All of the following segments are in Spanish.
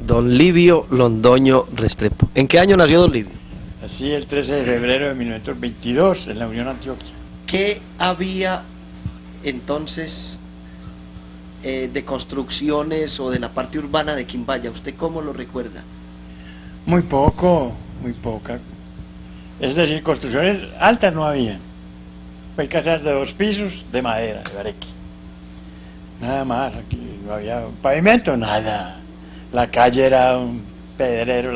Don Livio Londoño Restrepo. ¿En qué año nació don Livio? Así el 13 de febrero de 1922 en la Unión Antioquia. ¿Qué había entonces de construcciones o de la parte urbana de Quimbaya? ¿Usted cómo lo recuerda? Muy poco, muy poca. Es decir, construcciones altas no había. Hay casas de 2 pisos de madera, de bareque. Nada más, aquí no había pavimento, nada. La calle era un pedrero,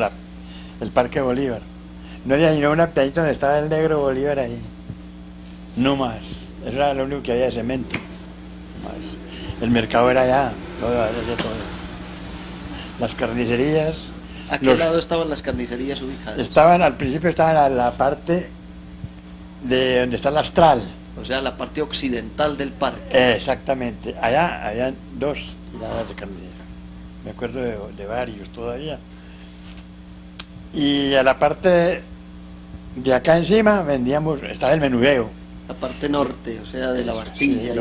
el Parque Bolívar. No había ni una pedita donde estaba el negro Bolívar ahí. No más. Eso era lo único que había de cemento. Más. El mercado era allá, todo. Las carnicerías. ¿A qué lado estaban las carnicerías ubicadas? Al principio estaban en la parte de donde está el Astral. O sea, la parte occidental del parque. Exactamente. Allá habían 2 hiladas de carnicería. Me acuerdo de varios todavía. Y a la parte de acá encima estaba el menudeo. La parte norte, o sea, de la Bastilla. Sí,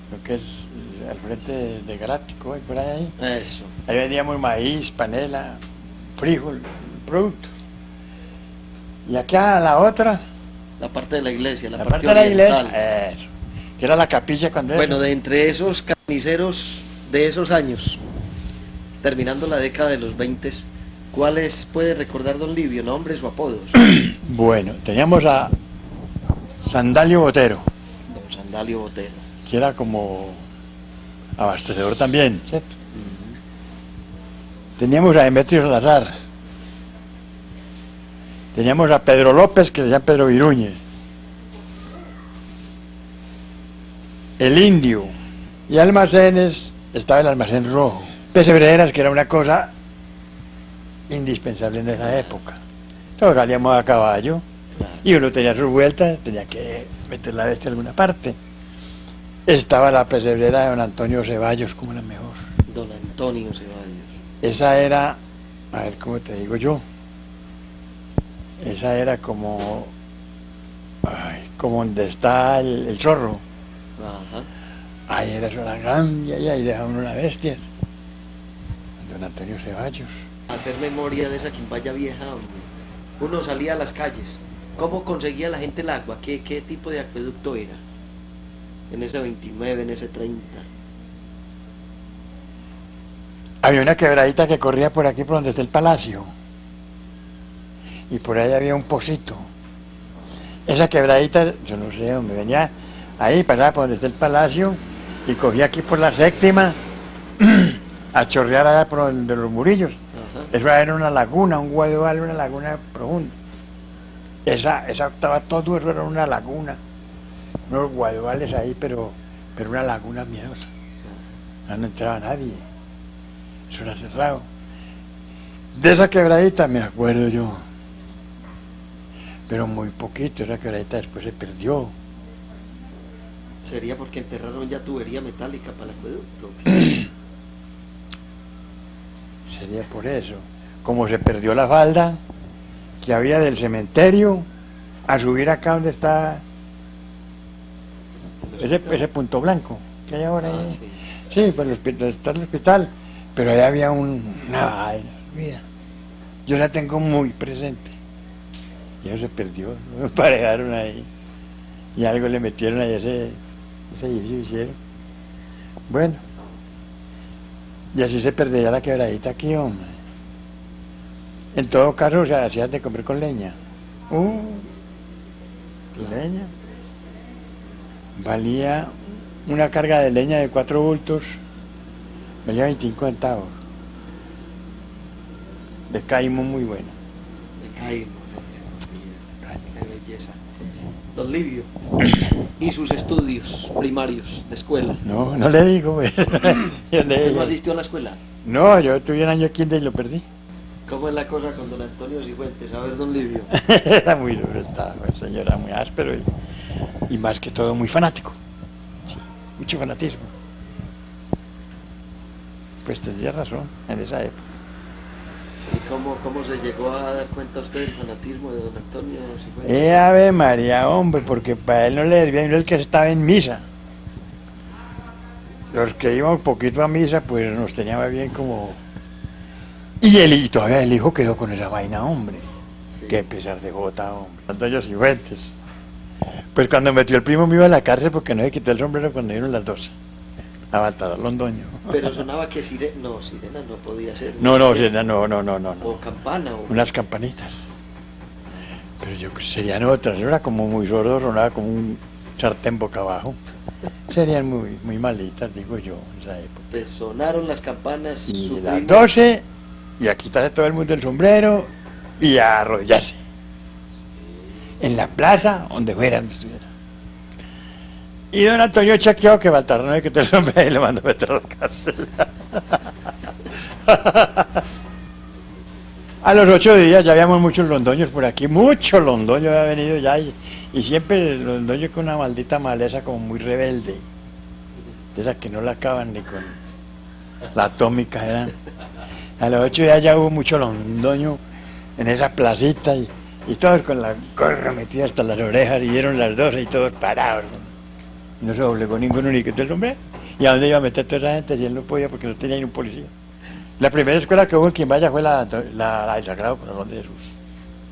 lo que es al frente de Galáctico, por ahí. Eso. Ahí vendíamos maíz, panela, frijol, productos. Y acá a la otra. La parte de la iglesia, la parte de la iglesia, eso, que era la capilla cuando era. Bueno, de entre esos carniceros de esos años, terminando la década de los 20, ¿cuáles puede recordar don Livio, nombres o apodos? Bueno, teníamos a Sandalio Botero. Don Sandalio Botero. Que era como abastecedor también, ¿cierto? Teníamos a Demetrio Salazar. Teníamos a Pedro López, que se llama Pedro Viruñez. El Indio. Y almacenes, estaba el almacén rojo. Pesebreras, que era una cosa indispensable en esa época. Todos salíamos a caballo, y uno tenía sus vueltas, tenía que meter la bestia en alguna parte. Estaba la pesebrera de don Antonio Ceballos como la mejor. Don Antonio Ceballos. Esa era, a ver cómo te digo yo, esa era como donde está el zorro. Ajá. Ahí era eso, la grande, y ahí dejaba uno la bestia. Don Antonio Ceballos. Hacer memoria de esa Quimbaya vieja, uno salía a las calles. ¿Cómo conseguía la gente el agua? ¿Qué tipo de acueducto era? En ese 29, en ese 30. Había una quebradita que corría por aquí, por donde está el palacio. Y por ahí había un pocito. Esa quebradita, yo no sé dónde venía, ahí pasaba por donde está el palacio y cogía aquí por la 7ª a chorrear allá por donde los Murillos. Ajá. Eso era una laguna, un guadual, una laguna profunda. Esa estaba todo eso, era una laguna. Unos guaduales ahí, pero una laguna miedosa. No entraba nadie. Eso era cerrado. De esa quebradita me acuerdo yo. Pero muy poquito, esa quebradita después se perdió. ¿Sería porque enterraron ya tubería metálica para el acueducto? Sería por eso. Como se perdió la falda que había del cementerio a subir acá donde está ese punto blanco que hay ahora ahí. Sí, pues está el hospital, pero ahí había una vaina, mira. Yo la tengo muy presente. Y eso se perdió, lo emparejaron ahí. Y algo le metieron ahí ese edificio hicieron. Bueno, y así se perdería la quebradita aquí, hombre. En todo caso, se hacía de comer con leña. Leña. Valía una carga de leña de 4 bultos, valía 25 centavos. De caimo muy bueno. De caimo. Qué belleza. Don Livio, ¿y sus estudios primarios de escuela? No le digo. Pues. ¿Usted no asistió a la escuela? No, yo tuve un año kinder y lo perdí. ¿Cómo es la cosa con don Antonio Cifuentes? A ver, don Livio. Era muy duro, el señor era muy áspero y más que todo muy fanático. Sí, mucho fanatismo. Pues tendría razón en esa época. ¿Y cómo se llegó a dar cuenta usted del fanatismo de don Antonio Cifuentes? Ave María, hombre, porque para él no le servía el que estaba en misa. Los que íbamos poquito a misa, pues nos teníamos bien como Y todavía el hijo quedó con esa vaina, hombre. Sí. Qué pesar de jota, hombre. Londoños y fuentes. Pues cuando metió el primo mío a la cárcel porque no se quitó el sombrero cuando dieron las 12. A Baltador Londoño. Pero sonaba que sirena, no, sirena no podía ser. No, no, Sirena. no. O campana. O... Unas campanitas. Pero yo creo que serían otras. Era como muy sordo, sonaba como un sartén boca abajo. Serían muy malitas, digo yo, en esa época. Pues sonaron las campanas. Y su las primo- 12, y a quitarse todo el mundo el sombrero y a arrodillarse. En la plaza, donde fueran. Y don Antonio chequeó que Baltasar no le quitó el sombrero y lo mandó a meter a la cárcel. A los 8 días ya habíamos muchos londoños por aquí, mucho londoño había venido ya y siempre el londoño con una maldita maleza como muy rebelde, de esa que no la acaban ni con la atómica eran. A los 8 días ya hubo mucho londoño en esa placita y todos con la gorra metida hasta las orejas y dieron las 12 y todos parados. Y no se doblegó ninguno ni quitó el sombrero. ¿Y a dónde iba a meter toda esa gente si él no podía porque no tenía ni un policía? La primera escuela que hubo en Quimbaya fue la del Sagrado Corazón de Jesús.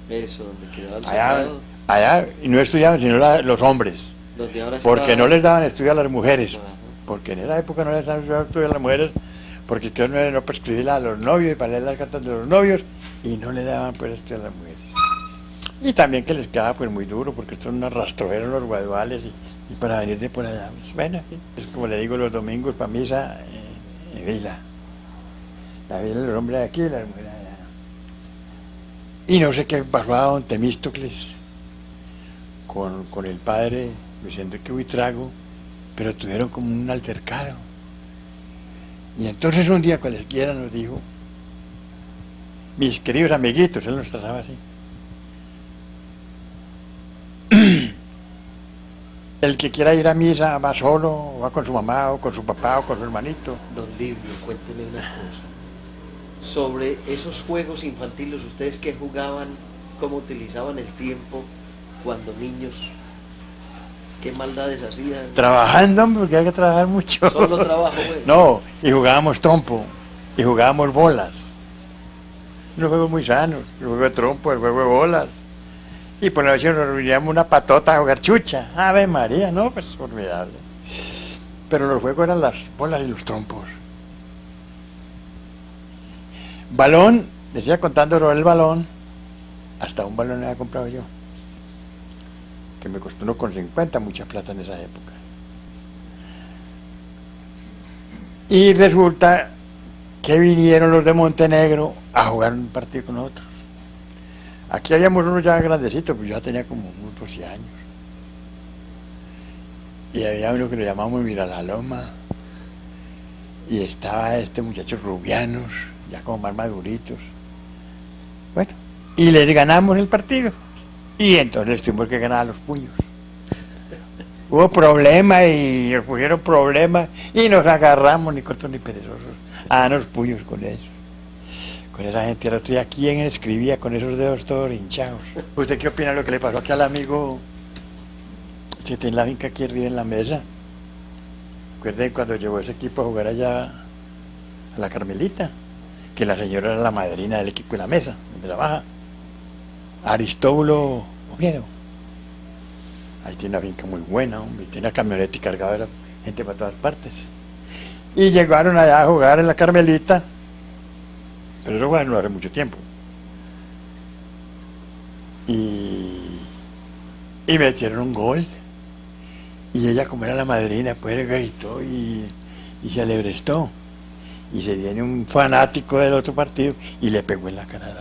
Eso, donde quedaba el Allá, sagrado, allá y no estudiaban sino los hombres, donde ahora porque está... no les daban estudio a las mujeres, Ajá. porque en esa época no les daban estudio a las mujeres, porque que no para escribirla a los novios y para leer las cartas de los novios, y no le daban pues estudio a las mujeres. Y también que les quedaba pues muy duro, porque estos son unos rastrojeros los guaduales y para venir de por allá. Pues, bueno, es como le digo los domingos para misa en vila. La vila de los hombres de aquí y las mujeres de allá. Y no sé qué pasó a don Temístocles con el padre Luis Enrique Buitrago, pero tuvieron como un altercado. Y entonces un día cualquiera nos dijo, mis queridos amiguitos, él nos trataba así, el que quiera ir a misa va solo, o va con su mamá, o con su papá, o con su hermanito. Don Livio, cuénteme una cosa. Sobre esos juegos infantiles, ¿ustedes qué jugaban? ¿Cómo utilizaban el tiempo cuando niños? ¿Qué maldades hacían? Trabajando, hombre, porque hay que trabajar mucho. Solo trabajo, güey. No, y jugábamos trompo, y jugábamos bolas. Unos juegos muy sanos, el juego de trompo, el juego de bolas. Y por la noche nos reuníamos una patota a jugar chucha. Ave María, no, pues formidable. Pero los juegos eran las bolas y los trompos. Balón, decía contando el balón, hasta un balón había comprado yo, que me costó 1,50, mucha plata en esa época. Y resulta que vinieron los de Montenegro a jugar un partido con nosotros. Aquí habíamos unos ya grandecitos, pues yo ya tenía como unos 12 años. Y había uno que lo llamamos Miralaloma, y estaba este muchacho rubianos, ya como más maduritos. Bueno, y les ganamos el partido. Y entonces tuvimos que ganar a los puños. Hubo problemas y nos pusieron problemas y nos agarramos, ni cortos ni perezosos, a darnos puños con ellos. Con esa gente, el otro día, ¿quién escribía con esos dedos todos hinchados? ¿Usted qué opina de lo que le pasó aquí al amigo que tiene la finca aquí arriba en la mesa? Recuerden cuando llevó ese equipo a jugar allá a la Carmelita, que la señora era la madrina del equipo en la mesa, donde la baja. Aristóbulo Oviedo. Ahí tiene una finca muy buena, hombre, tiene una camioneta y cargaba de gente para todas partes. Y llegaron allá a jugar en la Carmelita, pero eso fue no hace mucho tiempo. Y metieron un gol. Y ella, como era la madrina, pues gritó y se alebrestó. Y se viene un fanático del otro partido y le pegó en la cara a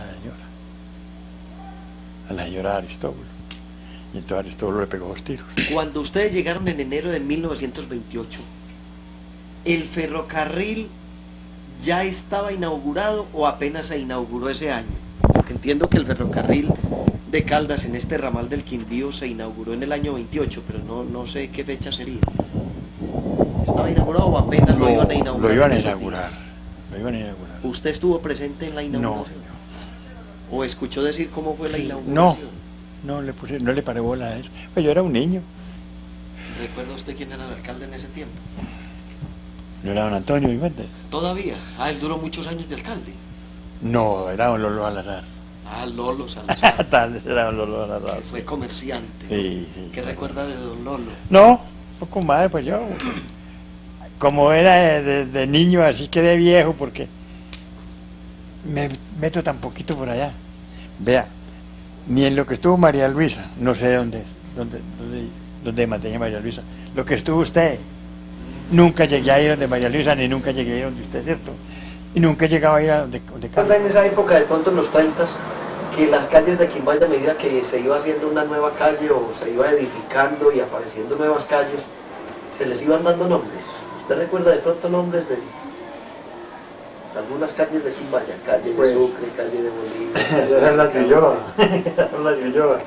la señora Aristóbulo. Y entonces Aristóbulo le pegó 2 tiros. Cuando ustedes llegaron en enero de 1928, ¿el ferrocarril ya estaba inaugurado o apenas se inauguró ese año? Porque entiendo que el ferrocarril de Caldas en este ramal del Quindío se inauguró en el año 28, pero no sé qué fecha sería. ¿Estaba inaugurado o apenas lo iban a inaugurar? Lo iban a en esos inaugurar. días? Lo iban a inaugurar. ¿Usted estuvo presente en la No, inauguración? ¿O escuchó decir cómo fue la inauguración? no le paré bola a eso. Pues yo era un niño. ¿Recuerda usted quién era el alcalde en ese tiempo? No era don Antonio Vivantes. Todavía. Ah, él duró muchos años de alcalde. No, era don Lolo Salazar. Ah, Lolo Salazar, Tal, era don Lolo Salazar. que fue comerciante. Sí, sí. ¿Qué recuerda de don Lolo? No, poco más, pues yo, como era de niño, así que de viejo, porque me meto tan poquito por allá. Vea, ni en lo que estuvo María Luisa, no sé dónde mantenía María Luisa, lo que estuvo usted, nunca llegué a ir donde María Luisa, ni nunca llegué a ir donde usted, ¿cierto? Y nunca he llegado a ir a donde ¿Recuerda en esa época, de pronto en los 30, que las calles de Quimbaya, a medida que se iba haciendo una nueva calle o se iba edificando y apareciendo nuevas calles, se les iban dando nombres? ¿Usted recuerda de pronto nombres de algunas calles de Quimbaya? Calle de Pues, Sucre, calle de Bolívar. Esa es la Trulloa, esa es la Trulloa.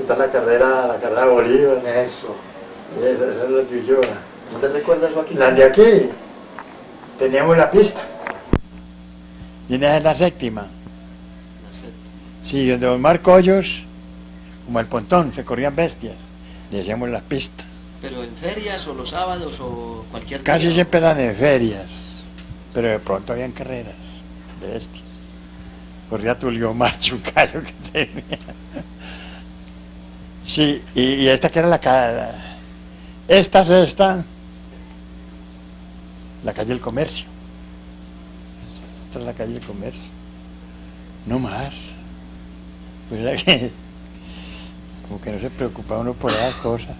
Está la carrera Bolívar. Eso. Esa es la Trulloa. ¿Usted recuerda eso aquí? Las de aquí, teníamos la pista. Y esa es la séptima. Sí, donde don Marco Hoyos, como el pontón, se corrían bestias. Le hacíamos las pistas. ¿Pero en ferias o los sábados o cualquier Casi día? siempre eran en ferias, pero de pronto habían carreras de bestias. Corría Tulio Macho, un callo que tenía. Sí, y esta que era la calle. Esta es la calle del Comercio. Esta es la calle del Comercio. No más. Pues era que, como que no se preocupaba uno por esas cosas.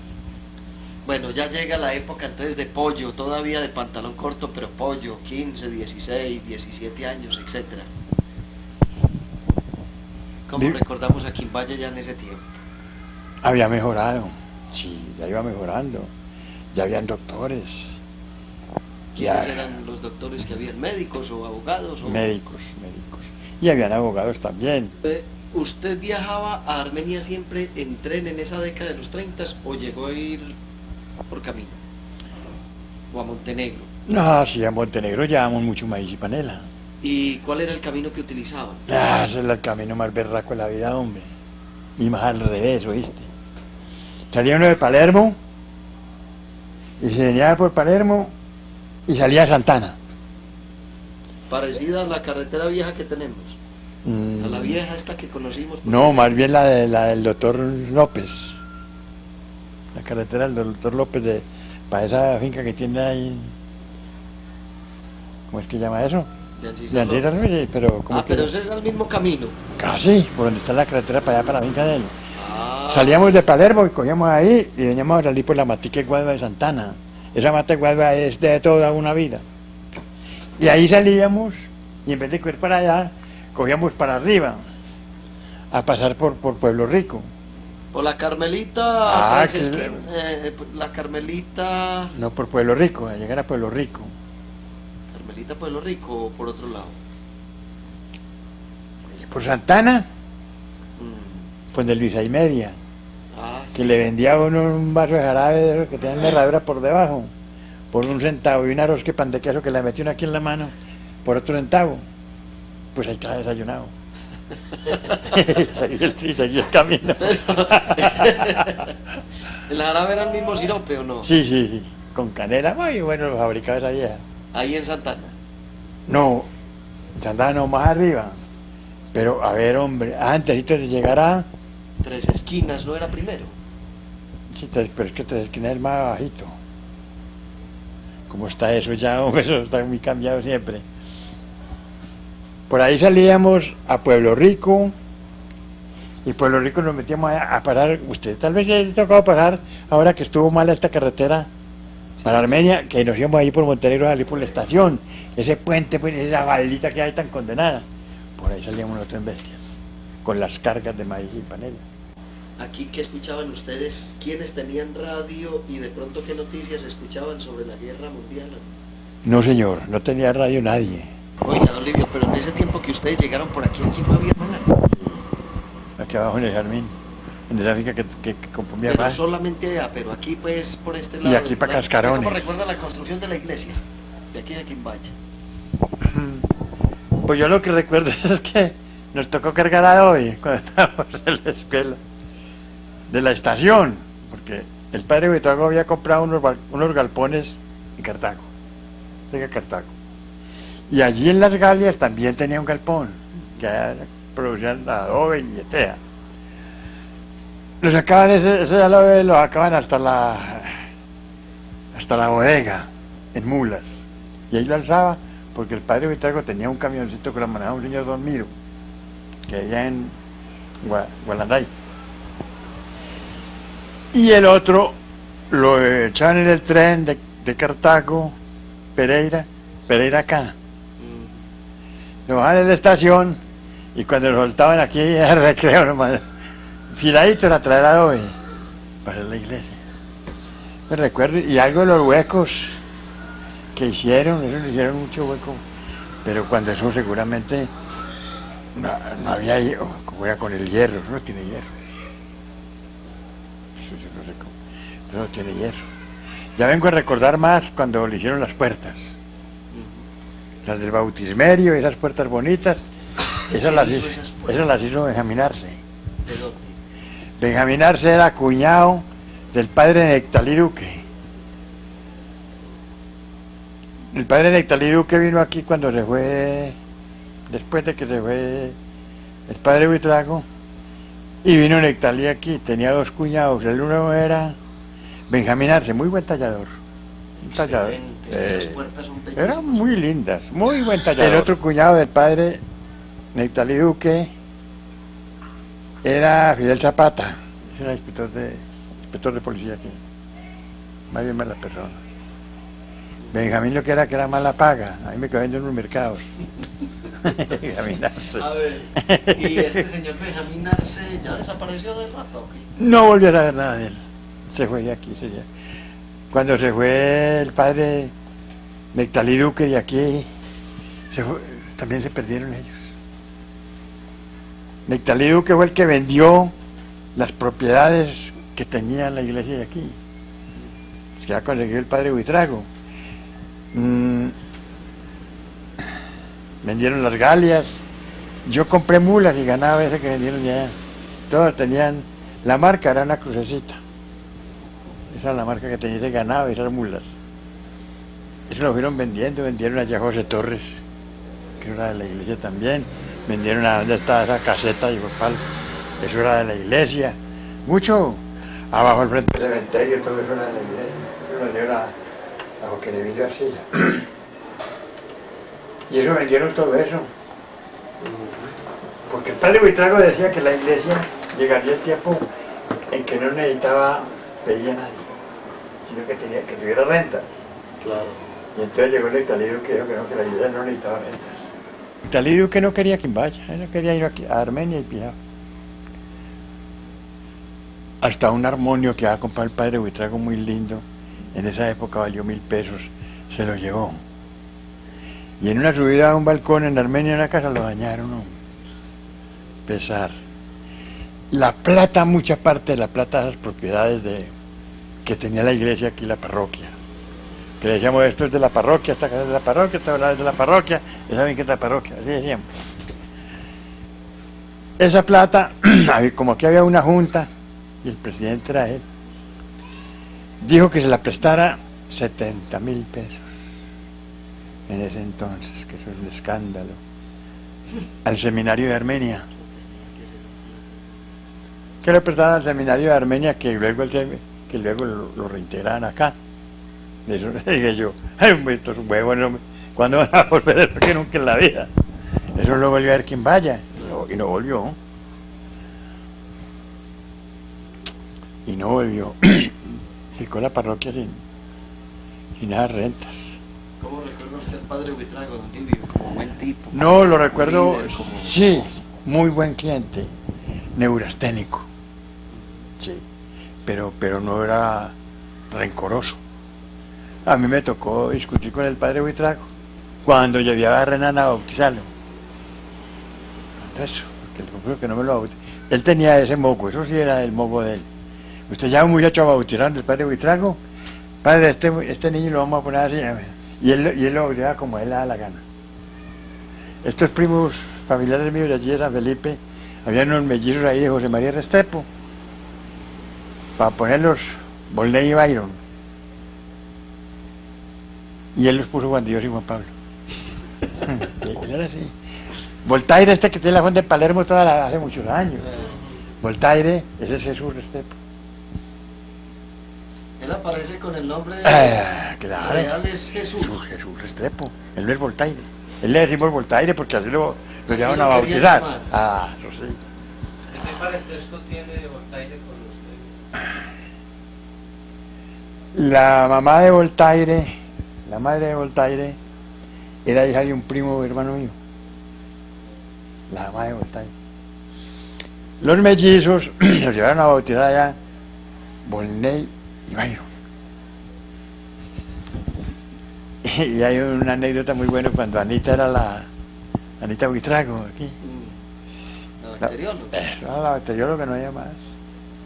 Bueno, ya llega la época entonces de pollo, todavía de pantalón corto, pero pollo, 15, 16, 17 años, etcétera. ¿Cómo recordamos a Quimbaya ya en ese tiempo? Había mejorado, sí, ya iba mejorando. Ya habían doctores. ¿Quiénes Ya, eran los doctores que habían? ¿Médicos o abogados? médicos. Y habían abogados también. ¿Usted viajaba a Armenia siempre en tren en esa década de los 30 o llegó a ir por camino? ¿O a Montenegro? No, sí, a Montenegro llevamos mucho maíz y panela. ¿Y cuál era el camino que utilizaban? Ese es el camino más berraco de la vida, hombre. Y más al revés, ¿oíste? Salía uno de Palermo, y se venía por Palermo, y salía a Santana. Parecida a la carretera vieja que tenemos. Mm, A la vieja esta que conocimos. no, más bien la del doctor López. La carretera del doctor López, para esa finca que tiene ahí. ¿Cómo es que llama eso? Yancisa. Pero ¿cómo Pero ese era el mismo camino. casi, por donde está la carretera para allá, para la finca de él. Ah. Salíamos de Palermo y cogíamos ahí y veníamos a salir por la matica de Guadua de Santana. Esa mata de Guadua es de toda una vida. Y ahí salíamos y en vez de coger para allá, cogíamos para arriba, a pasar por Pueblo Rico. Por la Carmelita. Ah, pues, que- la Carmelita. No por Pueblo Rico, a llegar a Pueblo Rico. Carmelita Pueblo Rico o por otro lado. Por Santana, Mm. pues de Luisa y Media, Sí. que le vendía a uno un vaso de jarabe de esos que tienen la herradura por debajo, por 1 centavo, y un arroz que pan de queso que le metió uno aquí en la mano, por otro centavo. Pues ahí estaba desayunado. seguí el camino. ¿El jarabe era el mismo sirope o no? Sí, con canela, muy bueno lo fabricaba esa vieja. Ahí en Santana. No, Santana no, más arriba. Pero, a ver, hombre, antes de llegar a... Tres Esquinas, ¿no era primero? Sí, pero es que Tres Esquinas es más bajito. ¿Cómo está eso ya, hombre? Eso está muy cambiado siempre. Por ahí salíamos a Pueblo Rico, y Pueblo Rico nos metíamos a parar. Usted tal vez le tocado pasar, ahora que estuvo mala esta carretera para Armenia, que nos íbamos ahí por Montenegro a salir por la estación. Ese puente, pues, esa baldita que hay tan condenada. Por ahí salíamos nosotros en bestias, con las cargas de maíz y panela. Aquí, ¿qué escuchaban ustedes? ¿Quiénes tenían radio y de pronto qué noticias escuchaban sobre la guerra mundial? No, señor, no tenía radio nadie. Oiga, don Livio, pero en ese tiempo que ustedes llegaron por aquí no había nada. Aquí abajo en el Jarmín, en esa finca que compró mi Pero mamá. solamente allá, pero aquí pues por este lado. Y aquí para Cascarones. ¿Cómo recuerda la construcción de la iglesia? De aquí de Quimbaya. Pues yo lo que recuerdo es que nos tocó cargar a hoy cuando estábamos en la escuela de la estación, porque el padre Buitrago había comprado unos galpones en Cartago, cerca de Cartago, Y allí en Las Galias también tenía un galpón, que producían adobe y etea. Lo sacaban, ese adobe lo sacaban hasta la bodega, en mulas. Y ahí lo alzaba, porque el padre Buitrago tenía un camioncito que lo manejaba un señor Don Miro, que allá en Gualanday. Y el otro lo echaban en el tren de Cartago, Pereira acá. Lo bajaban en la estación y cuando lo soltaban aquí era recreo nomás. Filadito a traer adobe para la iglesia. Me recuerdo, y algo de los huecos que hicieron, eso le hicieron mucho hueco, pero cuando eso seguramente no había, como era con el hierro, eso no tiene hierro. Eso no sé cómo, eso no tiene hierro. Ya vengo a recordar más cuando le hicieron las puertas. Las del bautismerio, esas puertas bonitas, esas las hizo Benjamín Arce. ¿De dónde? Benjamín Arce era cuñado del padre Nectalí Duque. El padre Nectalí Duque vino aquí cuando se fue, después de que se fue el padre Buitrago, y vino Nectalí aquí, tenía dos cuñados, el uno era Benjamín Arce, muy buen tallador. Un tallador. Las puertas son bellísimas. Eran muy lindas, muy buen tallador. El otro cuñado del padre Nectalí Duque era Fidel Zapata, ese era inspector de policía aquí, más bien mala persona. Benjamín lo que era mala paga, a mí me quedó en los mercados. Benjamín Arce. A ver, ¿y este señor Benjamín Arce ya desapareció de rato o qué? No volvió a saber nada de él, se fue de aquí, sería. Cuando se fue el padre Nectalí Duque de aquí, también se perdieron ellos. Nectalí Duque fue el que vendió las propiedades que tenía la iglesia de aquí, que ya consiguió el padre Buitrago. Vendieron las Galias, yo compré mulas y ganaba ese que vendieron ya. Todos tenían, la marca era una crucecita. Esa era la marca que tenía ese ganado y esas mulas. Eso lo fueron vendiendo, vendieron allá a José Torres, que era de la iglesia también, vendieron a donde estaba esa caseta y Gopal, eso era de la iglesia, mucho, abajo al frente del cementerio, todo eso era de la iglesia, eso lo dieron a Joaquín Emilio Arcilla. Y eso vendieron todo eso, porque el padre Buitrago decía que la iglesia llegaría el tiempo en que no necesitaba pedir a nadie, sino que tenía que tuviera renta. Claro. Y entonces llegó el Nectalí Duque que dijo que no, que la iglesia no necesitaba rentas. Nectalí Duque no quería quien vaya, él no quería ir aquí, a Armenia y Pijao. Hasta un armonio que había comprado el padre Buitrago muy lindo, en esa época valió 1.000 pesos, se lo llevó. Y en una subida a un balcón en Armenia, en una casa, lo dañaron, ¿no? Pesar. La plata, mucha parte de la plata de las propiedades que tenía la iglesia aquí, la parroquia. Que le decíamos, esto es de la parroquia, esta casa es de la parroquia, esta es de la parroquia, ya saben que es la parroquia, así decíamos. Esa plata, como aquí había una junta, y el presidente era él, dijo que se la prestara 70.000 pesos en ese entonces, que eso es un escándalo, al seminario de Armenia. Que le prestaran al seminario de Armenia, que luego lo reintegraran acá. De eso le dije yo, estos huevos, no, ¿cuándo van a volver eso que nunca en la vida? Eso lo volvió a ver quien vaya, y no volvió. Y no volvió. Ficó la parroquia sin nada de rentas. ¿Cómo recuerda usted al padre Buitrago, don Livio, como buen tipo? No, lo recuerdo, líder, como... sí, muy buen cliente, neurasténico, sí, pero no era rencoroso. A mí me tocó discutir con el padre Buitrago cuando llevaba a Renan a bautizarlo. Eso, que el que no me lo bautizó. Él tenía ese moco, eso sí era el moco de él. Usted ya un muchacho a bautizar del padre Buitrago, padre, este niño lo vamos a poner así, y él lo bautizaba como él le da la gana. Estos primos familiares míos de allí de San Felipe, había unos mellizos ahí de José María Restrepo, para ponerlos Volney y Byron. Y él los puso Juan Dios y Juan Pablo. Él era así. Voltaire, este que tiene la fuente de Palermo hace muchos años. Voltaire, ese es Jesús Restrepo. Él aparece con el nombre de Claro. real, es Jesús. Jesús Restrepo. Él no es Voltaire. Él le decimos Voltaire porque así lo llevan a lo querían bautizar. llamar. Eso sí. ¿Qué parentesco tiene Voltaire con usted? La mamá de Voltaire, la madre de Voltaire, era hija de un primo hermano mío. La mamá de Voltaire. Los mellizos los llevaron a bautizar allá, Volney y Byron. Y hay una anécdota muy buena cuando Anita era Anita Buitrago aquí. La bacterióloga. Eso era la bacterióloga, no había más.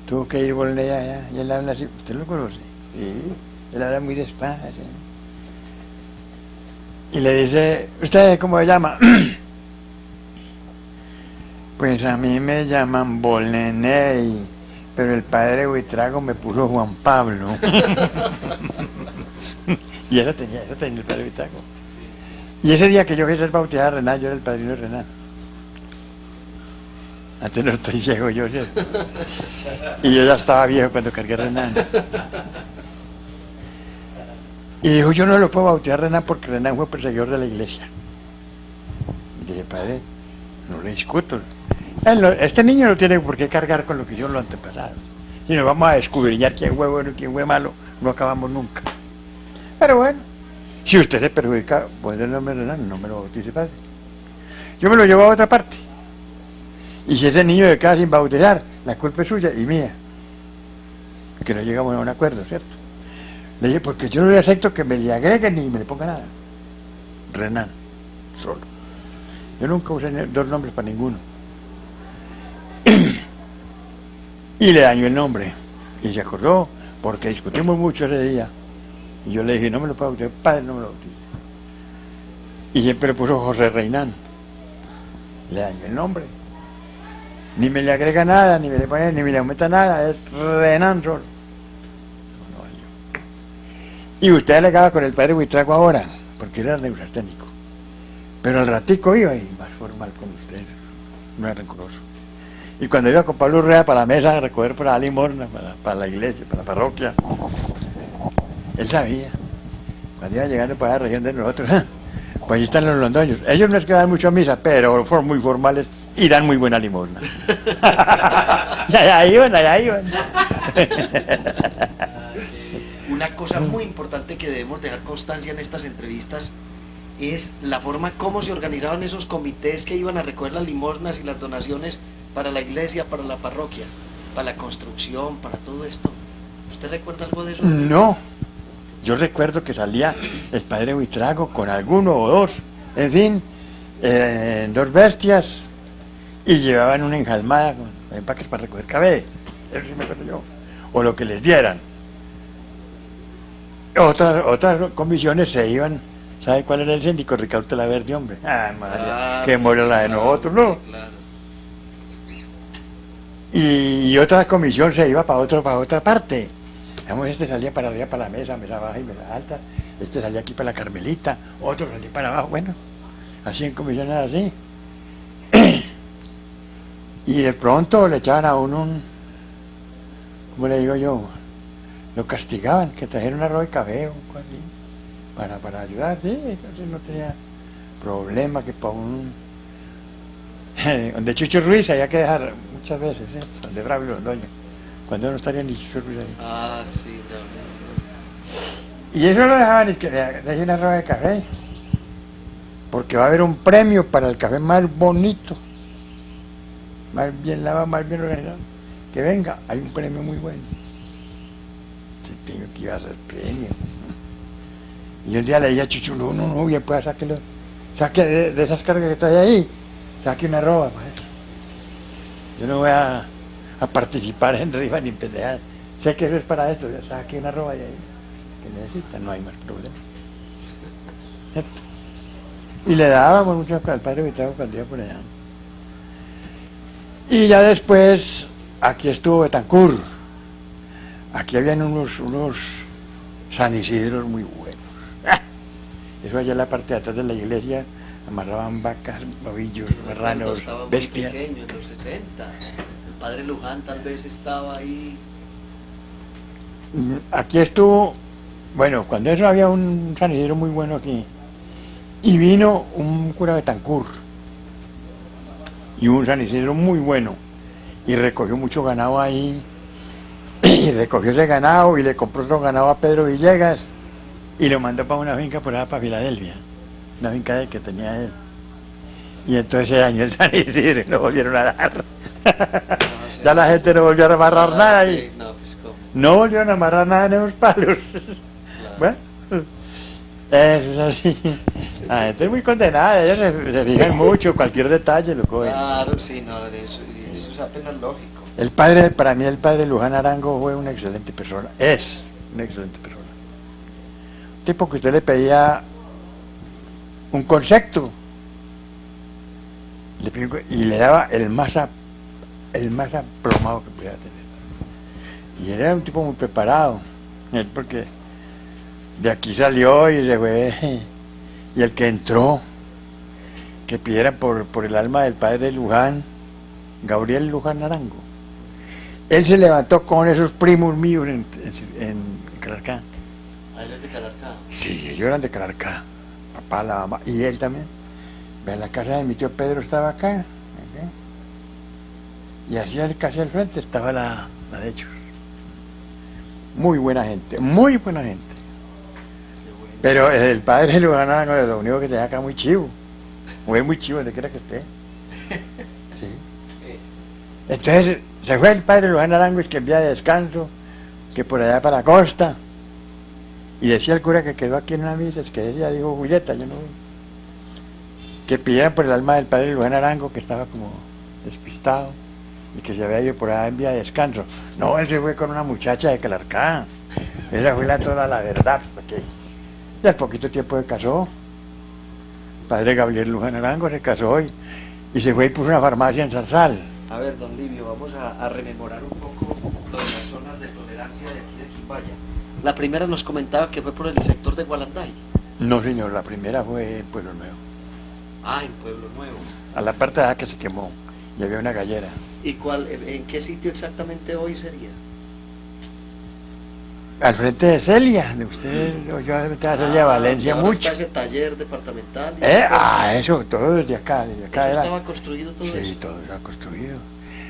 Tuvo que ir Volney allá y él habla así. ¿Usted lo conoce? Sí, él habla muy despacio. Y le dice, ¿usted cómo se llama? Pues a mí me llaman Volney, pero el padre Buitrago me puso Juan Pablo. Y eso tenía el padre Buitrago. Y ese día que yo fui a ser bautizado a Renan, yo era el padrino de Renan. Antes no estoy ciego yo, ¿cierto? Y yo ya estaba viejo cuando cargué a Renan. Y dijo, yo no lo puedo bautizar a Renan porque Renan fue perseguidor de la iglesia. Y dije, padre, no le discuto. Este niño no tiene por qué cargar con lo que yo lo antepasado. Si nos vamos a escudriñar quién fue bueno y quién fue malo, no acabamos nunca. Pero bueno, si usted se perjudica, pone el nombre de Renan, no me lo bautice, padre. Yo me lo llevo a otra parte. Y si ese niño de casa sin bautizar, la culpa es suya y mía. Que no llegamos a un acuerdo, ¿cierto? Le dije, porque yo no le acepto que me le agreguen ni me le ponga nada. Renan, solo. Yo nunca usé dos nombres para ninguno. Y le dañó el nombre. Y se acordó, porque discutimos mucho ese día. Y yo le dije, no me lo puedo bautizar, padre, no me lo bautice. Y siempre le puso José Reinán. Le dañó el nombre. Ni me le agrega nada, ni me le pone, ni me le aumenta nada, es Renan solo. Y usted alegaba con el padre Buitrago ahora, porque él era neurasténico. Pero al ratico iba y más formal con usted, no era rencoroso. Y cuando iba con Pablo Urrea para la mesa a recoger para la limosna, para la iglesia, para la parroquia, él sabía. Cuando iba llegando para la región de nosotros, pues allí están los londoños. Ellos no es que dan mucho a misa, pero fueron muy formales y dan muy buena limosna. Y allá iban. Una cosa muy importante que debemos dejar constancia en estas entrevistas es la forma como se organizaban esos comités que iban a recoger las limosnas y las donaciones para la iglesia, para la parroquia, para la construcción, para todo esto. ¿Usted recuerda algo de eso? No, yo recuerdo que salía el padre Buitrago con alguno o dos, en fin, dos bestias, y llevaban una enjalmada con empaques para recoger café, eso sí me acuerdo yo, o lo que les dieran. Otras comisiones se iban, ¿sabe cuál era el síndico? Ricardo Telaverde, hombre. Ah, madre, Claro, que muere la de nosotros, ¿no? Claro. Y otra comisión se iba para otra parte. Digamos, este salía para arriba, para la mesa baja y mesa alta, este salía aquí para la Carmelita, otro salía para abajo, bueno, así en comisiones así. Y de pronto le echaban a uno ¿cómo le digo yo? Lo castigaban, que trajeron arroz y café o algo así, para ayudar, sí, entonces no tenía problema que para un... donde Chucho Ruiz había que dejar muchas veces, donde Bravo y Londoño, cuando no estaría ni Chucho Ruiz ahí. Ah, sí, no. Y eso lo dejaban y que dejen arroz de café, porque va a haber un premio para el café más bonito, más bien lavado, más bien organizado, que venga, hay un premio muy bueno. Que iba a ser premio. Y un día le dije a Chucho, no, bien, pues sáquelo, saque de esas cargas que trae ahí, saque una roba, pues. Yo no voy a participar en rifa ni en pendejadas. Sé que eso es para esto, ya saque una roba de ahí, que necesita, no hay más problema. ¿Cierto? Y le dábamos mucho al padre Buitrago cuando iba por allá. Y ya después, aquí estuvo Betancourt. Aquí habían unos San Isidros muy buenos. Eso allá en la parte de atrás de la iglesia amarraban vacas, novillos, Cuando marranos, estaba muy bestias. pequeño, en los 60. El padre Luján tal vez estaba ahí. Aquí estuvo, bueno, cuando eso había un San Isidro muy bueno aquí, y vino un cura de Tancur, y un San Isidro muy bueno, y recogió mucho ganado ahí, y recogió ese ganado, y le compró otro ganado a Pedro Villegas, y lo mandó para una finca por allá para Filadelfia, una finca que tenía él. Y entonces se dañó el San Isidro y no volvieron a dar. No, Ya la gente no volvió a amarrar nada y No, pues cómo. no volvieron a amarrar nada en esos palos. Claro. Bueno, eso es así. La gente es muy condenada, ellos se fijan mucho, cualquier detalle lo cogen. Claro, sí, no, eso es apenas lógico. El padre, para mí el padre Luján Arango fue una excelente persona, es una excelente persona. Un tipo que usted le pedía un concepto y le daba el más aplomado que pudiera tener. Y él era un tipo muy preparado, él porque de aquí salió y se fue, y el que entró, que pidiera por el alma del padre Luján, Gabriel Luján Arango. Él se levantó con esos primos míos en Calarcá. ¿A él es de Calarcá? Sí, ellos eran de Calarcá, papá, la mamá, y él también. Ve, la casa de mi tío Pedro estaba acá, y hacia casi al frente estaba la de ellos. Muy buena gente, muy buena gente. Pero el padre Luján Arango, lo único que tenía acá muy chivo, mujer muy chivo, donde quiera que esté. Sí. Entonces se fue el padre Luján Arango, es que envía de descanso, que por allá para la costa, y decía el cura que quedó aquí en una misa, es que ella dijo Julieta, yo no, que pidieran por el alma del padre Luján Arango, que estaba como despistado, y que se había ido por allá en vía de descanso. No, él se fue con una muchacha de Calarcá, esa fue toda la verdad, porque ya al poquito tiempo se casó, el padre Gabriel Luján Arango se casó y se fue y puso una farmacia en Zarzal. A ver, don Livio, vamos a rememorar un poco lo de las zonas de tolerancia de aquí de Quimbaya. La primera nos comentaba que fue por el sector de Gualanday. No, señor, la primera fue en Pueblo Nuevo, Ah, en Pueblo Nuevo. a la parte de allá que se quemó, y había una gallera. ¿Y en qué sitio exactamente hoy sería? Al frente de Celia, de usted, yo de Celia Valencia y ahora mucho. está ese taller departamental. Y esas cosas. Eso, todo desde acá ¿Eso era. estaba construido todo Sí, eso? todo era construido.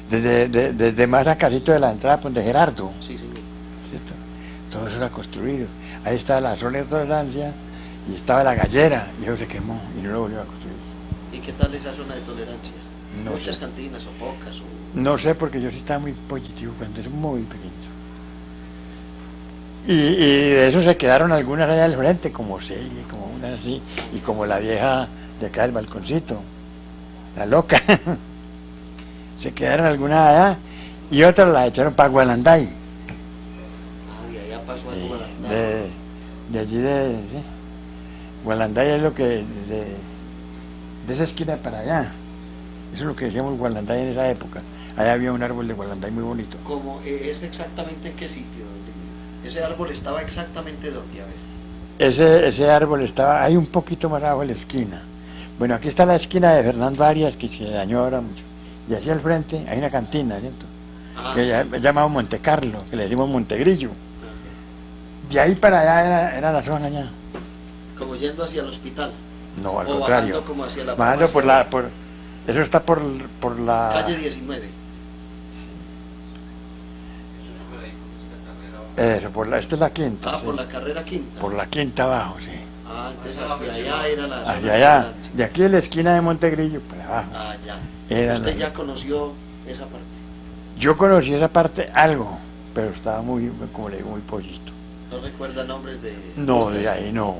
Desde más a carito de la entrada, pues de Gerardo, Sí, señor. ¿cierto? Todo eso era construido. Ahí estaba la zona de tolerancia y estaba la gallera, y eso se quemó y no lo volvió a construir. ¿Y qué tal esa zona de tolerancia? No ¿Muchas sé. cantinas o pocas? No sé, porque yo sí estaba muy positivo cuando es muy pequeño. Y de eso se quedaron algunas allá al frente, como Celia, como una así, y como la vieja de acá del balconcito, la loca. Se quedaron algunas allá y otras las echaron para Gualanday. Ah, y allá pasó algo Sí, Gualanday. de allí sí. Gualanday es lo que, de esa esquina para allá. Eso es lo que decíamos Gualanday en esa época. Allá había un árbol de Gualanday muy bonito. ¿Cómo es exactamente en qué sitio, don Livio? ¿Ese árbol estaba exactamente dónde? A ver. Ese árbol estaba ahí un poquito más abajo de la esquina. Bueno, aquí está la esquina de Fernando Arias, que se dañó ahora mucho. Y hacia el frente hay una cantina, ¿cierto? Ah, Que sí. ya llamado Monte Carlo, que le decimos Montegrillo. De ahí para allá era la zona ya. Como yendo hacia el hospital. No, al O contrario. bajando como hacia la Bajando farmacia. eso está por la... Calle 19. Eso es por ahí, por esta carrera. Eso, esta es la quinta. Ah, sí. por la carrera quinta. Por la quinta abajo, sí. Ah, entonces hacia allá era la zona Hacia de allá. tolerancia. De aquí de la esquina de Montegrillo para abajo. Ah, ya. Era Usted la- ya conoció esa parte. Yo conocí esa parte algo, pero estaba muy, como le digo, muy pollito. ¿No recuerda nombres de...? No, de ahí no.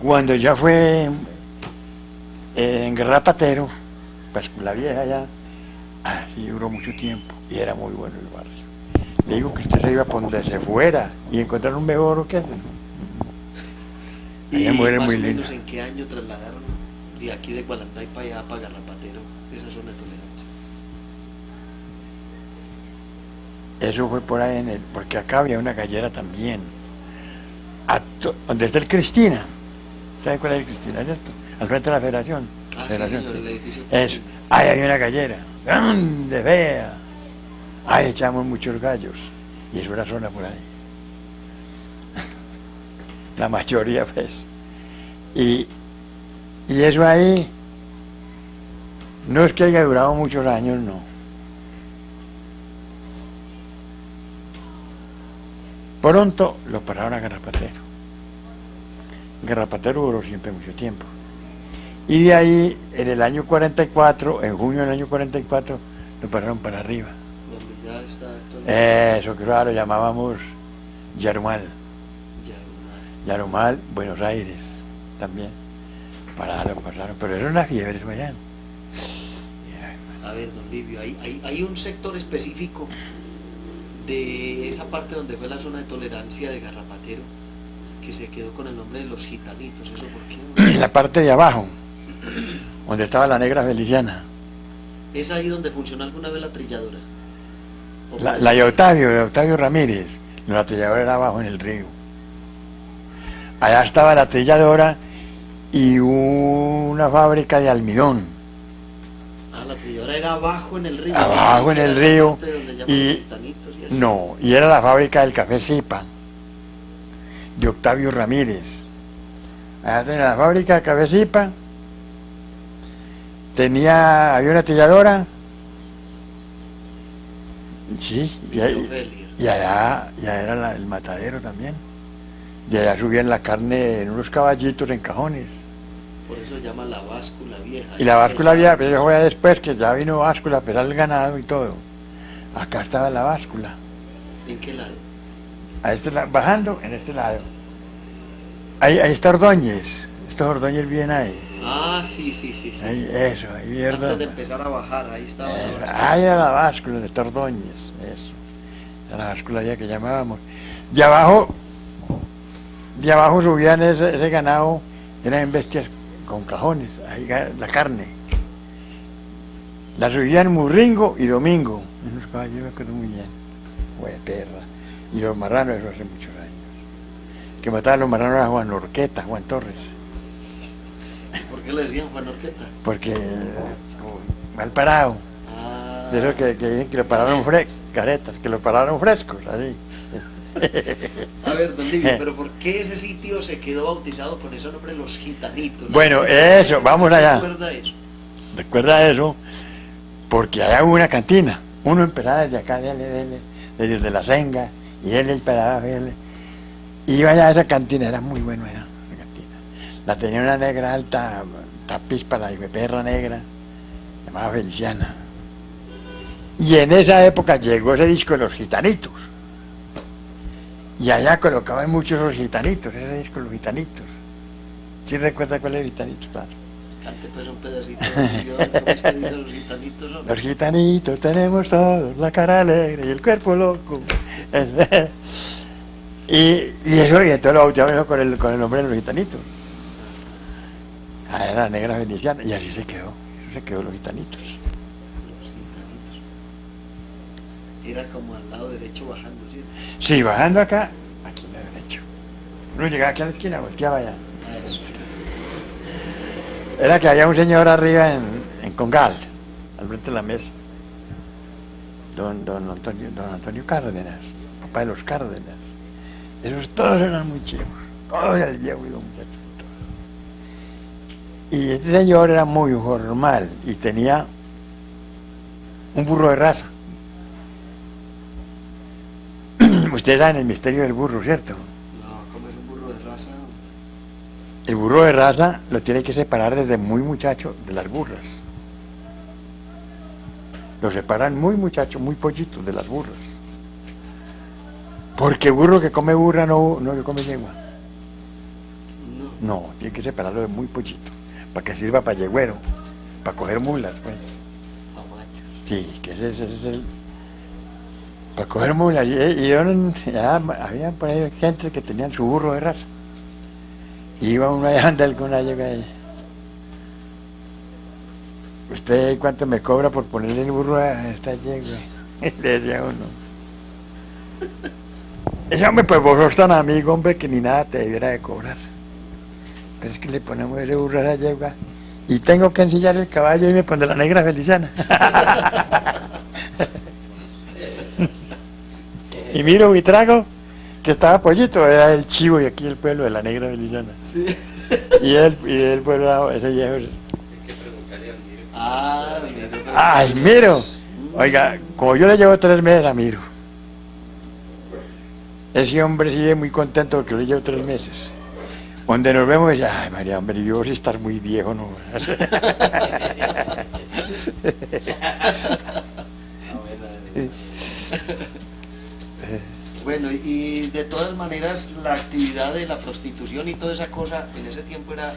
Cuando ya fue en Garrapatero, pues con la vieja ya, sí duró mucho tiempo y era muy bueno el barrio. Le digo que usted se iba por donde se fuera y encontrar un mejor o qué hacer. ¿Y Allá muere más muy o menos linda. en qué año trasladaron de aquí de Gualanday para allá, para Garrapatero, esa zona de tolerancia? Eso fue por ahí porque acá había una gallera también. Donde está el Cristina, ¿Sabe cuál es el Cristina, cierto? Al frente de la Federación. Ah, sí, Federación, señor, sí. el edificio. Eso. Ahí hay una gallera, grande, fea. Ahí echamos muchos gallos. Y es una zona por ahí. La mayoría, pues. Y eso ahí, no es que haya durado muchos años, no. Pronto lo pararon a Garrapatero. Garrapatero duró siempre mucho tiempo. Y de ahí, en el año 44, en junio del año 44, lo pararon para arriba. Donde ya está actualmente. Eso, claro, lo llamábamos Yarumal. Yarumal, Buenos Aires, también. Pasaron, pero eso es una fiebre, eso allá. A ver, don Livio, hay un sector específico de esa parte donde fue la zona de tolerancia de Garrapatero que se quedó con el nombre de los gitanitos. ¿Eso por qué? En la parte de abajo, donde estaba la negra Feliciana. ¿Es ahí donde funcionó alguna vez la trilladora? ¿O La por de eso? Octavio Ramírez. La trilladora era abajo en el río. Allá estaba la trilladora y una fábrica de almidón. Ah, la trilladora era abajo en el río. Abajo en el Esa río. parte donde llaman Y los gitanitos y eso. no, y era la fábrica del café Zipa, de Octavio Ramírez. Allá tenía la fábrica del café Zipa, había una trilladora, sí, y allá era el matadero también. Y allá subían la carne en unos caballitos en cajones. Por eso se llama la báscula vieja. Y la báscula vieja, pero eso fue después que ya vino báscula a pesar el ganado y todo. Acá estaba la báscula. ¿En qué lado? A este lado, bajando en este lado. Ahí está Ordóñez. Estos Ordóñez vienen ahí. Ah, sí. Ahí, eso, ahí vi Antes de Ordóñez. empezar a bajar, ahí estaba la báscula. Ahí era la báscula donde está Ordóñez. Eso. Era la báscula ya que llamábamos. De abajo subían ese ganado, eran bestias con cajones, ahí la carne. La subían Murringo y Domingo. En los caballos me acuerdo muy bien. Fue perra. Y los marranos, eso hace muchos años. El que mataba a los marranos era Juan Orqueta, Juan Torres. ¿Por qué le decían Juan Orqueta? Porque, mal parado. Ah, De eso que dicen que lo pararon caretas, que lo pararon frescos, así. a ver, don Livio, pero ¿por qué ese sitio se quedó bautizado con ese nombre, los gitanitos? Bueno, eso, vamos allá. ¿Recuerda eso? Recuerda eso, porque allá hubo una cantina. Uno empezaba desde acá, desde la Senga, y él esperaba verle. Iba allá a esa cantina, era muy bueno allá, la cantina. La tenía una negra alta, tapiz para la perra negra, llamada Feliciana. Y en esa época llegó ese disco de los gitanitos. Y allá colocaban muchos los gitanitos, ese disco los gitanitos. ¿Sí recuerda cuál es el gitanito? Claro. Cante pues un pedacito. ¿Cómo es que dicen los gitanitos? ¿No? Los gitanitos tenemos todos la cara alegre y el cuerpo loco. Y entonces lo bautizaron con el nombre de los gitanitos. Ah, era la negra veneciana, y así se quedó. Eso se quedó los gitanitos. Los gitanitos. Era como al lado derecho bajando, ¿sí? Sí, bajando acá, aquí a la derecha. Uno llegaba aquí a la esquina, volteaba allá. Ah, eso. Era que había un señor arriba en Congal, al frente de la mesa. Don Antonio Cárdenas, papá de los Cárdenas. Esos todos eran muy chivos, todos eran el viejo y los muchachos. Todos. Y este señor era muy formal y tenía un burro de raza. Ustedes saben el misterio del burro, ¿cierto? No, ¿cómo es un burro de raza? El burro de raza lo tiene que separar desde muy muchacho de las burras. Lo separan muy muchacho, muy pollito de las burras. Porque burro que come burra no le come yegua. No. No, tiene que separarlo de muy pollito. Para que sirva para yegüero, para coger mulas, pues. Pamachos. Sí, que ese es el... Para coger mulas. Ya había por ahí gente que tenían su burro de raza. Y iba uno allá a andar con una yegua ahí. ¿Usted cuánto me cobra por ponerle el burro a esta yegua? Le decía uno. Ese hombre, pues vos sos tan amigo, hombre, que ni nada te debiera de cobrar. Pero es que le ponemos ese burro a la yegua y tengo que ensillar el caballo y me pone la negra Feliciana. Y miro y trago que estaba Pollito, era el chivo y aquí el pueblo de la negra Feliciana. Sí. Y el pueblo, ese viejo. Hay que preguntarle al Miro. Ah, Miro. ¡Ay, Miro! Oiga, como yo le llevo 3 meses a Miro, ese hombre sigue muy contento porque yo le llevo 3 meses. Donde nos vemos, dice, ay, María, hombre, yo voy a estar muy viejo, ¿no? Bueno, y de todas maneras la actividad de la prostitución y toda esa cosa en ese tiempo era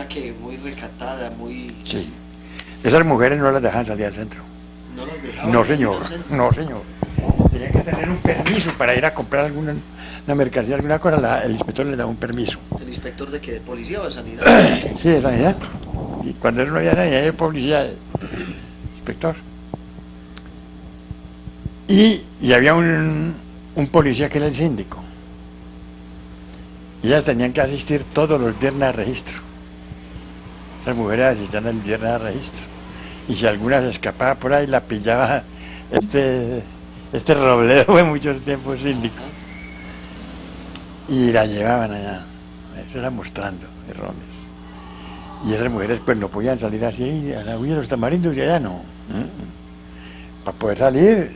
que muy recatada, muy... Sí. Esas mujeres no las dejaban salir al centro. No las dejaban No, salir señor, al centro. no, señor. Tenían que tener un permiso para ir a comprar alguna mercancía, alguna cosa, el inspector le daba un permiso. ¿El inspector de qué? ¿De policía o de sanidad? Sí, de sanidad. Y cuando no había sanidad, era policía, inspector. Y había un policía que era el síndico. Y ellas tenían que asistir todos los viernes a registro. Las mujeres asistían el viernes a registro. Y si alguna se escapaba por ahí, la pillaba este Robledo fue muchos tiempos síndico. Y la llevaban allá. Eso era mostrando errores. Y esas mujeres pues no podían salir así a la huida de los tamarindos y allá no. Para poder salir,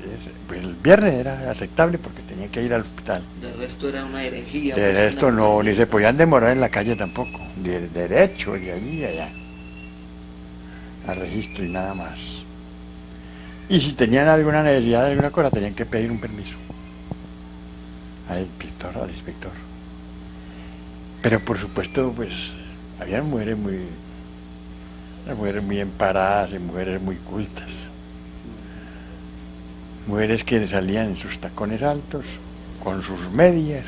pues el viernes era aceptable porque tenían que ir al hospital. De resto era una herejía. De pues, resto una no, ni herejía. se podían demorar en la calle tampoco. De derecho, de allí y allá. A registro y nada más. Y si tenían alguna necesidad de alguna cosa, tenían que pedir un permiso al inspector. Pero por supuesto, pues, había mujeres muy emparadas y mujeres muy cultas. Mujeres que salían en sus tacones altos, con sus medias,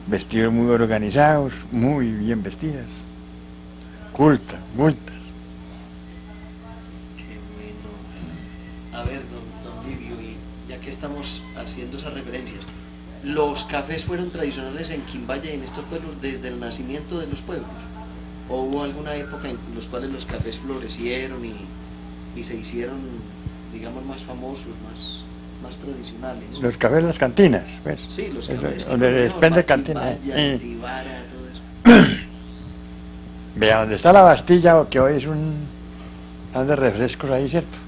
vestidos muy organizados, muy bien vestidas, cultas. Qué bueno. A ver, don Livio, y ya que estamos haciendo esas referencias, ¿los cafés fueron tradicionales en Quimbaya y en estos pueblos desde el nacimiento de los pueblos? ¿O hubo alguna época en los cuales los cafés florecieron y se hicieron, digamos, más famosos, más tradicionales? Los cafés, las cantinas, ¿ves? Sí, los Eso, cafés. donde despende cantina. Quimbaya, Tibara, todo eso. Vea, donde está la Bastilla, que hoy es un de refrescos ahí, ¿cierto?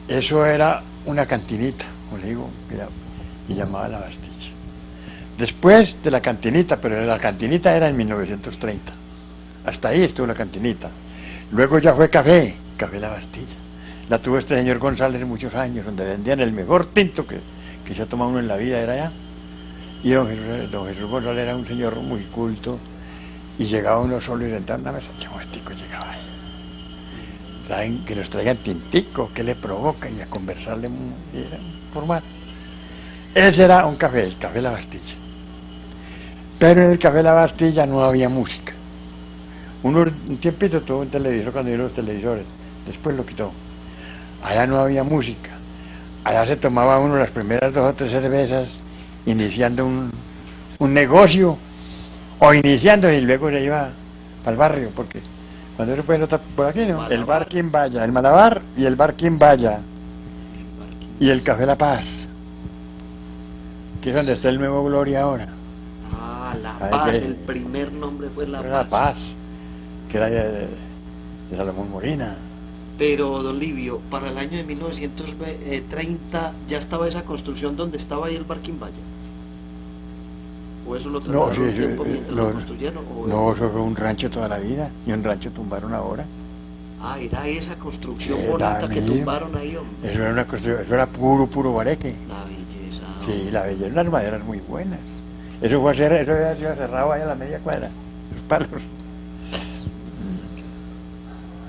Eso era una cantinita, como le digo, y llamaba la Bastilla. Después de la cantinita, pero la cantinita era en 1930. Hasta ahí estuvo la cantinita. Luego ya fue café La Bastilla. La tuvo este señor González muchos años, donde vendían el mejor tinto que se ha tomado uno en la vida, era allá. Y don Jesús González era un señor muy culto, y llegaba uno solo y sentaba en una mesa, y un momentico llegaba ahí. Saben que nos traigan tintico, qué le provoca, y a conversarle, y era formal. Ese era un café, el Café La Bastilla. Pero en el Café La Bastilla no había música. Un tiempito tuvo un televisor cuando vino los televisores, después lo quitó. Allá no había música. Allá se tomaba uno las primeras 2 o 3 cervezas, iniciando un negocio, o iniciando y luego se iba para el barrio, porque cuando se puede notar por aquí, ¿no? El bar Quimbaya, el Malabar y el bar Quimbaya, y el Café La Paz, que es donde está el nuevo Gloria ahora. Ah, La Ay, Paz, que- el primer nombre fue La La Paz. Paz, que era de Salomón Molina. Pero, don Livio, para el año de 1930 ya estaba esa construcción donde estaba ahí el bar Quimbaya. ¿O eso lo No, trasladaron sí, un sí, tiempo mientras lo- lo construyeron? No, eso fue un rancho toda la vida, y un rancho tumbaron ahora. Ah, era esa construcción Era bonita que mismo. tumbaron ahí, hombre. Eso era una construcción, eso era puro bareque. La belleza. Sí, la belleza, unas maderas muy buenas. Eso fue eso había sido cerrado ahí a la media cuadra, los palos.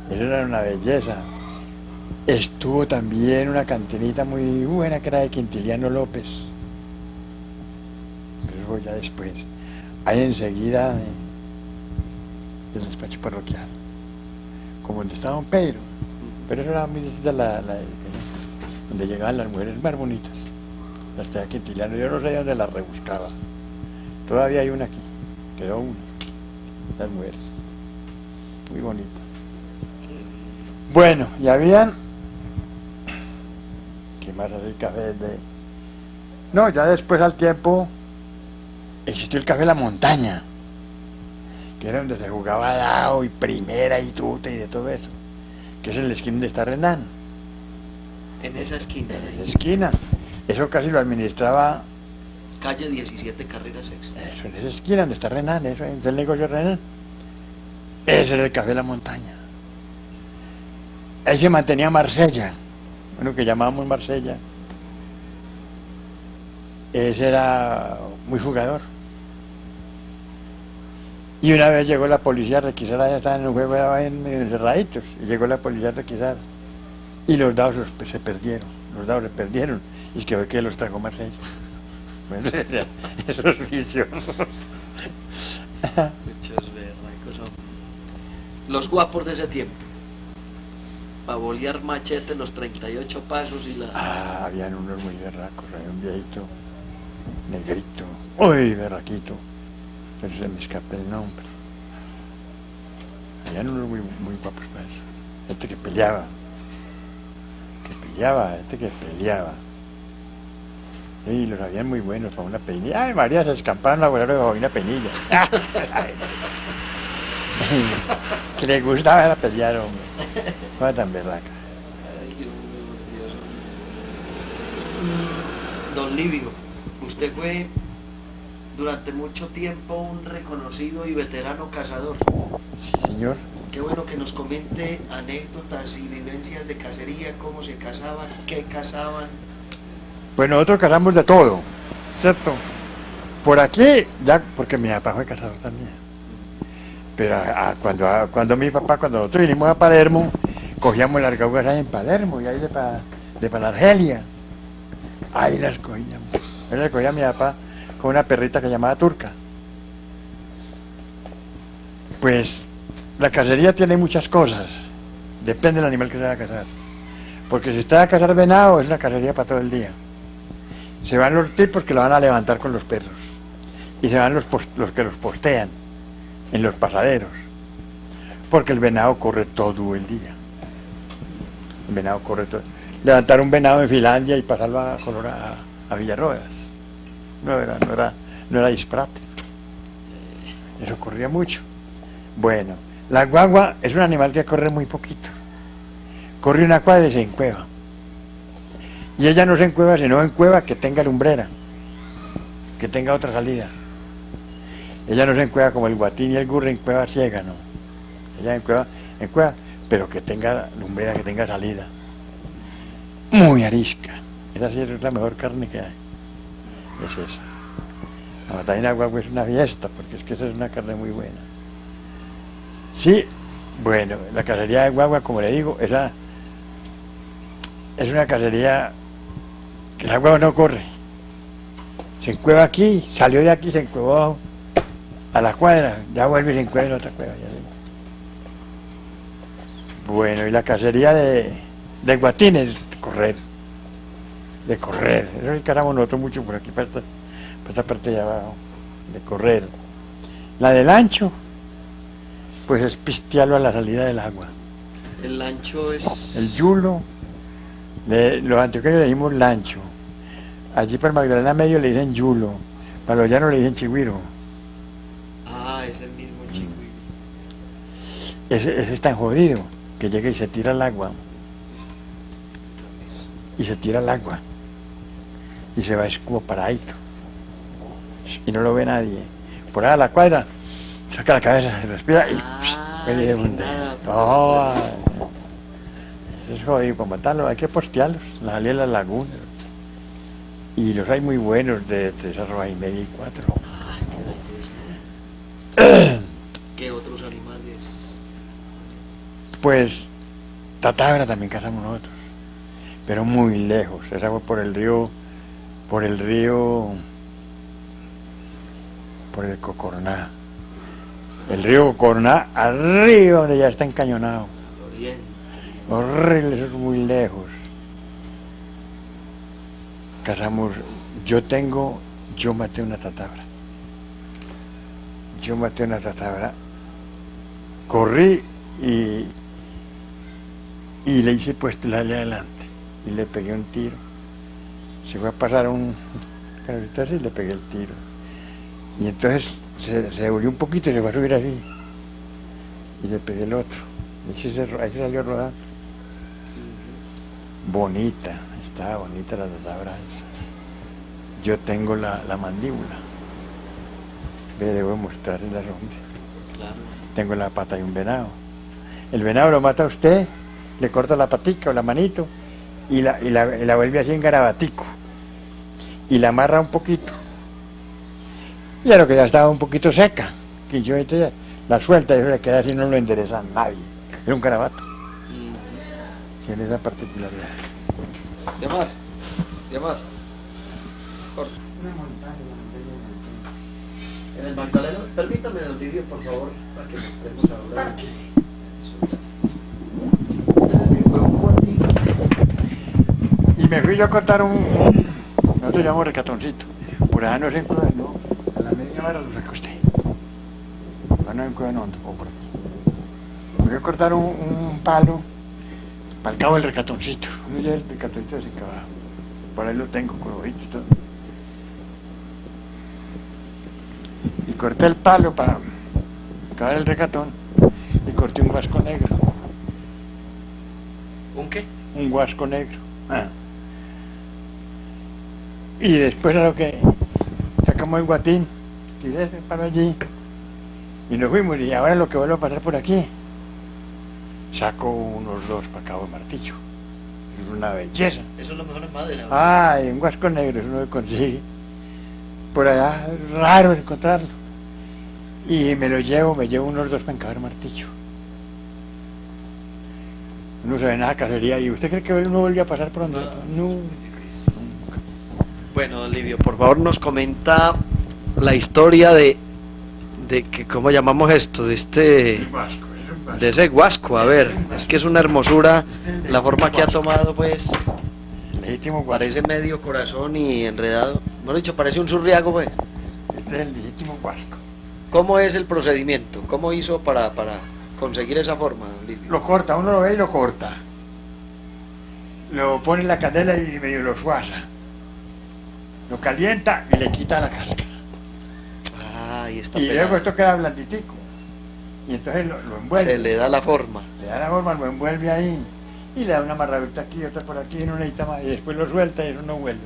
Eso era una belleza. Estuvo también una cantinita muy buena que era de Quintiliano López. Pero eso fue ya después. Ahí enseguida del despacho parroquial. Como donde estaba don Pedro. Pero eso era muy distinta donde llegaban las mujeres más bonitas. Las de Quintiliano, yo no sé dónde las rebuscaba. Todavía hay una aquí, quedó una. las mujeres. Muy bonito. Bueno, y habían, ¿qué más así? Café de... No, ya después al tiempo existió el café La Montaña, que era donde se jugaba dao y primera y tuta y de todo eso, que es en la esquina de esta Renán. En esa esquina, En esa esquina. Eso casi lo administraba, calle 17, carrera sexta. eso, en esa esquina donde está Renán, eso es el negocio de Renán. Ese era el café La Montaña. Ahí se mantenía Marsella, bueno, que llamábamos Marsella. Ese era muy jugador. Y una vez llegó la policía a requisar, allá estaban en un juego medio encerraditos, y llegó la policía a requisar. Y los dados se perdieron, y es que hoy que los trajo Marsella. Bueno, esos vicios. Muchos berracos, hombre. Los guapos de ese tiempo. Para bolear machete los 38 pasos y la... Habían unos muy berracos, había un viejito, negrito, uy, berraquito, pero se me escapa el nombre. Habían unos muy guapos para eso, gente que peleaba, gente que peleaba. Sí, los habían muy buenos para una peinilla. Ay, María, se escamparon a volar bajo una peinilla. Que le gustaba era pelear, hombre. Fue tan berraca. Ay, Dios mío, Dios. Don Livio, usted fue durante mucho tiempo un reconocido y veterano cazador. Sí, señor. Qué bueno que nos comente anécdotas y vivencias de cacería, cómo se cazaban, qué cazaban. Pues nosotros cazamos de todo, ¿cierto? Por aquí, ya, porque mi papá fue cazador también. Pero cuando nosotros vinimos a Palermo, cogíamos las gaugas ahí en Palermo, y ahí de para la Argelia. Ahí las cogíamos. Ahí las cogía mi papá con una perrita que llamaba Turca. Pues la cacería tiene muchas cosas, depende del animal que se va a cazar. Porque si está a cazar venado, es una cacería para todo el día. Se van los tipos que lo van a levantar con los perros, y se van los que los postean en los pasaderos, porque el venado corre todo el día. El venado corre todo. Levantar un venado en Finlandia y pasarlo a Villarrodas no era disparate. Eso corría mucho. Bueno, la guagua es un animal que corre muy poquito. Corre una cuadra y se encueva. Y ella no se encueva, sino encueva que tenga lumbrera, que tenga otra salida. Ella no se encueva como el guatín y el gurre en cueva ciega, no. Ella encueva, pero que tenga lumbrera, que tenga salida. Muy arisca. Esa sí es la mejor carne que hay. Es esa. La batallina guagua es una fiesta, porque es que esa es una carne muy buena. Sí, bueno, la cacería de guagua, como le digo, esa es una cacería que la guagua no corre. Se encueva aquí, salió de aquí, se encuevó a la cuadra, ya vuelve y se encuentra en otra cueva. Bueno, y la cacería de guatines, de correr, eso es que cazamos nosotros mucho por aquí, para esta parte de abajo, de correr. La del ancho, pues es pistearlo a la salida del agua. El ancho es... El yulo, los antioqueños le decimos lancho, allí para Magdalena Medio le dicen yulo, para los llanos le dicen chigüiro. Es el mismo chigüiro. Ese es tan jodido que llega y se tira al agua. Y se tira al agua. Y se va es como paradito. Y no lo ve nadie. Por ahí a la cuadra, saca la cabeza, se respira y sin nada. Oh, es jodido para matarlo, hay que postearlos, la salida de las lagunas. Y los hay muy buenos de 3 arroba y media y 4. ¿Qué otros animales? Pues tatabra también cazamos nosotros, pero muy lejos. Esa fue por el Cocorná. El río Cocorná, arriba donde ya está encañonado. Horrible, eso es muy lejos. Cazamos, yo maté una tatabra. corrí y le hice puesto la allá adelante y le pegué un tiro. Se fue a pasar un carrito así y le pegué el tiro. Y entonces se devolvió un poquito y se fue a subir así. Y le pegué el otro. Ahí se salió rodando. Bonita, estaba bonita la palabra esa. Yo tengo la mandíbula. Le debo mostrar en la hombre. Claro. Tengo la pata de un venado. El venado lo mata a usted, le corta la patica o la manito y la vuelve así en garabatico. Y la amarra un poquito. Y a lo que ya estaba un poquito seca, que yo entonces la suelta y eso le queda así, no lo endereza a nadie. Era un garabato. Tiene esa particularidad. Llamar. Una montaña. En el Magdaleno, permítame, don Livio, por favor, para que nos estemos hablando. Y me fui yo a cortar nosotros llamamos recatoncito. Por allá no se encuentra, no. A la media hora los acosté. No, no encuentro hondo, o por aquí. Me fui a cortar un palo para el cabo del recatoncito. Uno ya el recatoncito así acabado. Por ahí lo tengo con ojitos y todo. Y corté el palo para acabar el recatón y corté un guasco negro. ¿Un qué? Un guasco negro. Y después a lo que sacamos el guatín, tiré ese palo allí y nos fuimos. Y ahora lo que vuelvo a pasar por aquí, saco unos dos para cabo de martillo. Es una belleza. Eso es lo mejor en madera. Ay, un guasco negro, eso no se consigue. Por allá es raro encontrarlo. Y me llevo unos dos para encabar martillo. Uno se ve en esa cacería y ¿usted cree que uno vuelve a pasar por donde? No. Bueno, don Livio, por favor nos comenta la historia de que, ¿cómo llamamos esto? De ese guasco, a ver, es que es una hermosura la forma que ha tomado, pues, Legítimo guasco. parece medio corazón y enredado, mejor dicho, parece un surriago, pues. Este es el legítimo guasco. ¿Cómo es el procedimiento? ¿Cómo hizo para conseguir esa forma, don Livio? Lo corta, uno lo ve y lo corta. Lo pone en la candela y medio lo suaza. Lo calienta y le quita la cáscara. Ah, ahí está Y pelado. luego esto queda blanditico. Y entonces lo envuelve. Se le da la forma. Le da la forma, lo envuelve ahí. Y le da una marradita aquí, otra por aquí, no necesita más. Y después lo suelta y eso no vuelve.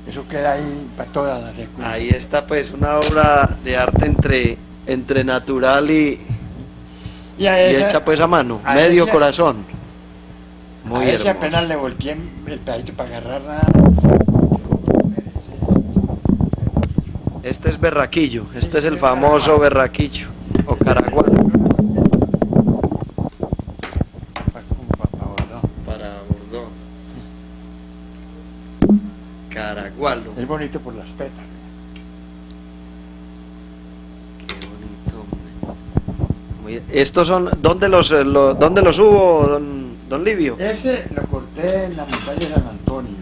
Eso queda ahí para todas las escuelas. Ahí está pues una obra de arte entre natural y hecha pues a mano, medio corazón. Muy a ese hermoso. apenas le volteé el pedacito para agarrar nada. Este es berraquillo, este es el famoso berraquillo o caragualo para bordón. Caragualo. Es bonito por las pétalas. Qué bonito, hombre. Estos son, ¿dónde los hubo, don Livio? Ese lo corté en la montaña de San Antonio.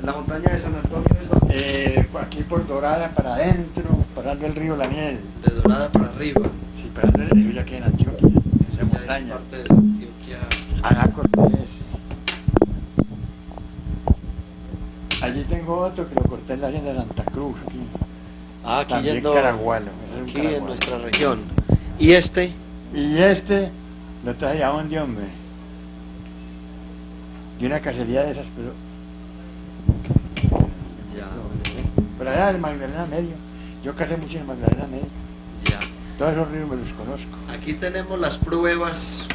En la montaña de San Antonio es donde Aquí por Dorada para adentro, pasando el río La Miel. de Dorada para arriba. Sí, pasando el río ya que en Antioquia, en esa Ya es montaña. parte de Antioquia. Allá corté ese. Allí tengo otro que lo corté en la hacienda de Santa Cruz, aquí. Aquí También yendo caragualo. Ese es un aquí en caragualo. nuestra región. Y este, Y este lo traje a donde, hombre. De una cacería de esas, pero ya, por allá en Magdalena Medio. Yo casé mucho en Magdalena Medio. ya. Todos esos ríos me los conozco. Aquí tenemos las pruebas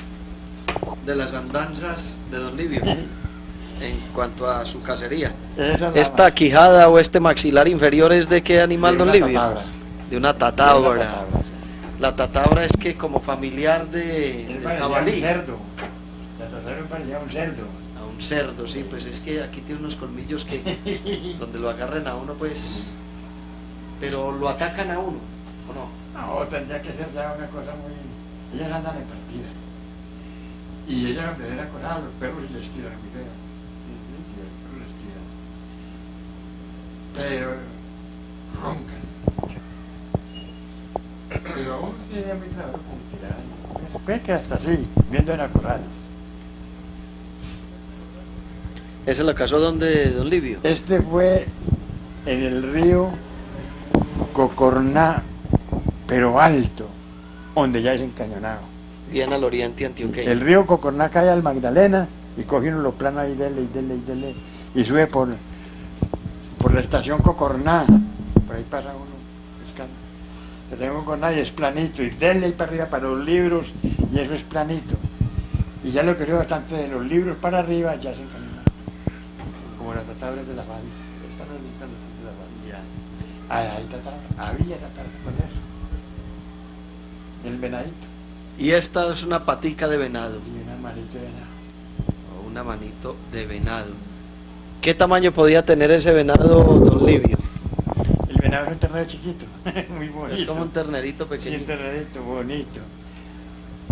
de las andanzas de don Livio en cuanto a su cacería. Esa es la- Esta quijada o este maxilar inferior es de qué animal, de don una Livio? tatabra. De una De tatabra. una tatabra, sí. La tatabra es que como familiar Él de parecía jabalí. un cerdo. La tatabra parecía un cerdo. A un cerdo, sí, pues es que aquí tiene unos colmillos que donde lo agarren a uno, pues, pero lo atacan a uno, ¿o no? No, tendría que ser ya una cosa muy... Ellas andan en partida. Y ellas donde ven acoradas, los perros y les tiran muy feo. Sí, los perros les tiran. Pero roncan. pero uno tiene muy trabajo con tirar. Se puede quedar hasta así, viendo en corrales. ¿Esa es la casa donde don Livio? Este fue en el río Cocorná, pero alto, donde ya es encañonado. Bien al oriente antioqueño. El río Cocorná cae al Magdalena y coge uno los planos ahí, dele, y sube por la estación Cocorná, por ahí pasa uno buscando. Se tengo Cocorná y es planito, y dele ahí para arriba para los libros, y eso es planito. Y ya lo que veo bastante de los libros para arriba, ya se encañonado, como las tatabras de la familia. Están las de la familia. Ahí había tatabras con eso. El venadito. Y esta es una patica de venado. Y una manito de venado. O una manito de venado. ¿Qué tamaño podía tener ese venado, don Livio? El venado es un ternero chiquito, muy bonito. Es como un ternerito Sí, pequeño. un ternerito bonito.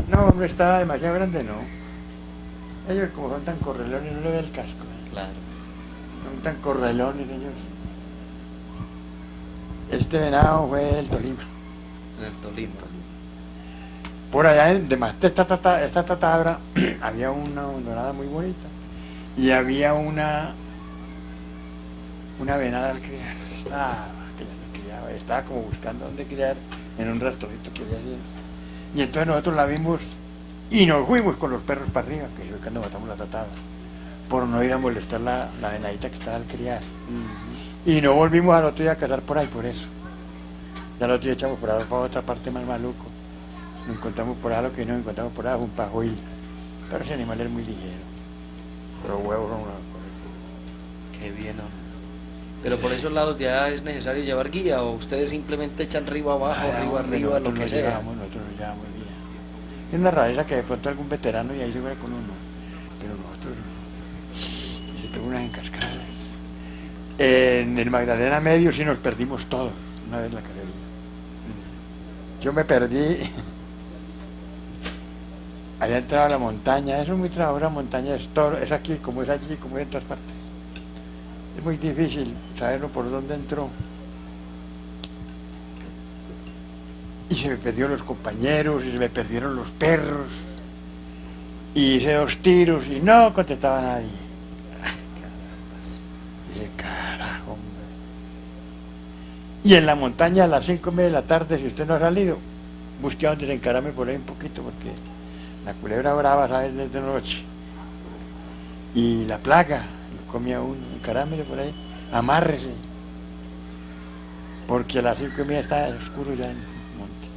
No, no estaba demasiado grande, no. Ellos como son tan correlones, no le ve el casco. Claro. Son tan correlones ellos. Este venado fue del Tolima. En el Tolima. Por allá, de esta tatabra, había una dorada muy bonita. Y había una venada al criar. Que ya no criaba, estaba como buscando dónde criar en un rastrojito que había allí. Y entonces nosotros la vimos y nos fuimos con los perros para arriba, que fue cuando matamos la tatabra, por no ir a molestar la venadita que estaba al criar. Y no volvimos al otro día a cazar por ahí, por eso. Ya al otro día echamos por ahí para otra parte más maluco. Nos encontramos por ahí, lo que nos encontramos por ahí fue un pajoil. Pero ese animal es muy ligero. Pero huevos son una cosa. Qué bien, hombre. Pero por esos lados ya es necesario llevar guía, o ustedes simplemente echan río abajo, río arriba, lo que sea. Nosotros nos llevamos guía. Es una rareza que de pronto algún veterano y ahí se fuera con uno. Pero nosotros se pegó unas encascadas. En el Magdalena Medio sí nos perdimos todos, una vez la carrera. Yo me perdí. Había entrado a la montaña, eso es muy trabajador, la montaña es todo, es aquí, como es allí, como es en todas partes. Es muy difícil saberlo por dónde entró. Y se me perdieron los compañeros, y se me perdieron los perros. Y hice 2 tiros y no contestaba nadie. Y dije, carajo, hombre. Y en la montaña a las 5:30 de la tarde, si usted no ha salido, busque a donde se encarame por ahí un poquito, porque la culebra brava sale desde noche. Y la plaga, lo comía un carámelo por ahí, amárrese. Porque a las 5:30 está oscuro ya en el monte.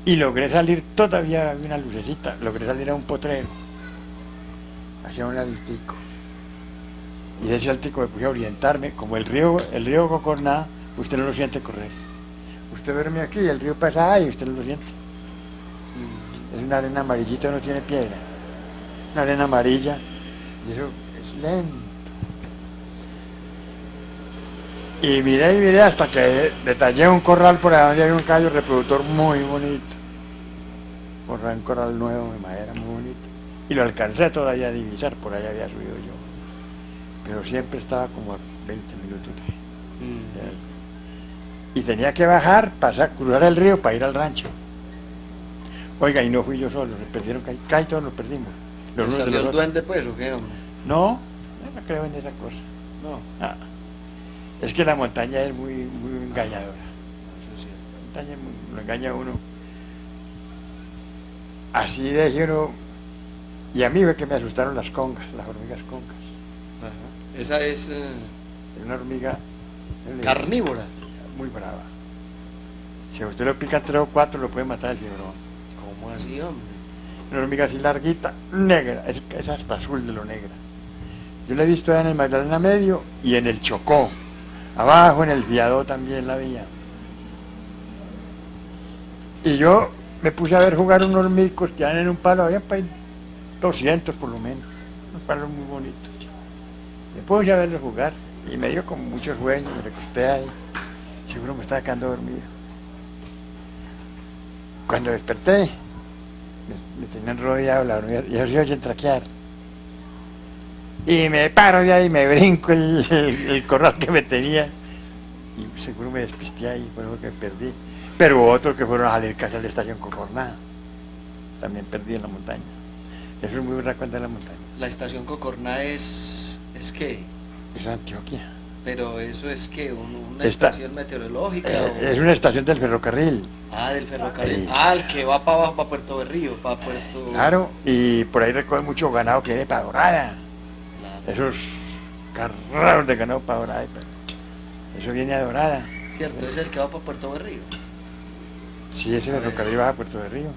Y logré salir, todavía había una lucecita, logré salir a un potrero, hacia un altico. Y de ese altico me puse a orientarme, como el río Cocorná, usted no lo siente correr. Usted duerme aquí y el río pasa ahí y usted no lo siente. Es una arena amarillita, no tiene piedra. Una arena amarilla, y eso es lento. Y miré hasta que detallé un corral por ahí donde había un caballo reproductor muy bonito. Un corral nuevo de madera muy bonito. Y lo alcancé todavía a divisar, por ahí había subido yo. Pero siempre estaba como a 20 minutos. Y tenía que bajar, cruzar el río para ir al rancho. Oiga, y no fui yo solo, se perdieron, casi todos nos perdimos. Los unos de ¿Salió los el otros. duende pues o qué, hombre? No, yo no creo en esa cosa. No. Ah, es que la montaña es muy engañadora. Eso es cierto. La montaña lo engaña a uno. Así de uno. Y a mí fue que me asustaron las congas, las hormigas congas. Ajá. Esa es Es una hormiga carnívora. muy brava. Si a usted lo pica 3 o 4 lo puede matar el fiebrón. ¿Cómo así, hombre? Una hormiga así larguita, negra, es hasta azul de lo negra. Yo la he visto allá en el Magdalena Medio y en el Chocó. Abajo en el Viadó también la veía. Y yo me puse a ver jugar unos micos que dan en un palo, había 200 por lo menos, unos palos muy bonitos. Me puse a verlos jugar y me dio como mucho sueño, me recosté ahí, seguro me estaba quedando dormido. Cuando desperté, me tenían rodeado la hormiga, y yo se oyen traquear. Y me paro de ahí, me brinco el corral que me tenía, y seguro me despisté ahí, por eso que perdí. Pero otros que fueron a salir casi a la estación Cocorná, también perdí en la montaña. Eso es muy berraco andar en la montaña. La estación Cocorná es qué, Es Antioquia. pero eso es que una Esta- estación meteorológica Es una estación del ferrocarril. del ferrocarril. Sí. El que va para abajo, para Puerto Berrío, para Puerto... Claro, y por ahí recogen mucho ganado que viene para Dorada. Claro. Esos carrados de ganado para Dorada. Eso viene a Dorada. Cierto, es el que va para Puerto Berrío. Sí, ese ferrocarril va a Puerto de Río.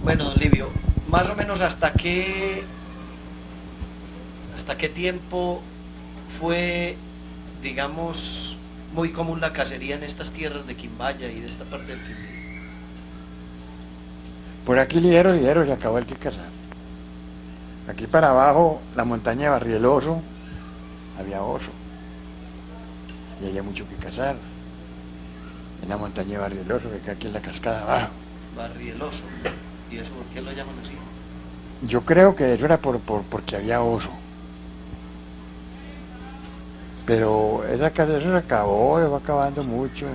Bueno, don Livio, más o menos hasta qué tiempo fue, digamos, muy común la cacería en estas tierras de Quimbaya y de esta parte del Quindío. Por aquí ligero, se acabó el que cazar. Aquí para abajo, la montaña de Barrieloso, había oso. Y había mucho que cazar. En la montaña de Barrieloso, que queda aquí en la cascada abajo. Barrieloso. ¿Y eso por qué lo llaman así? Yo creo que eso era porque había oso. Pero eso se acabó, se va acabando mucho.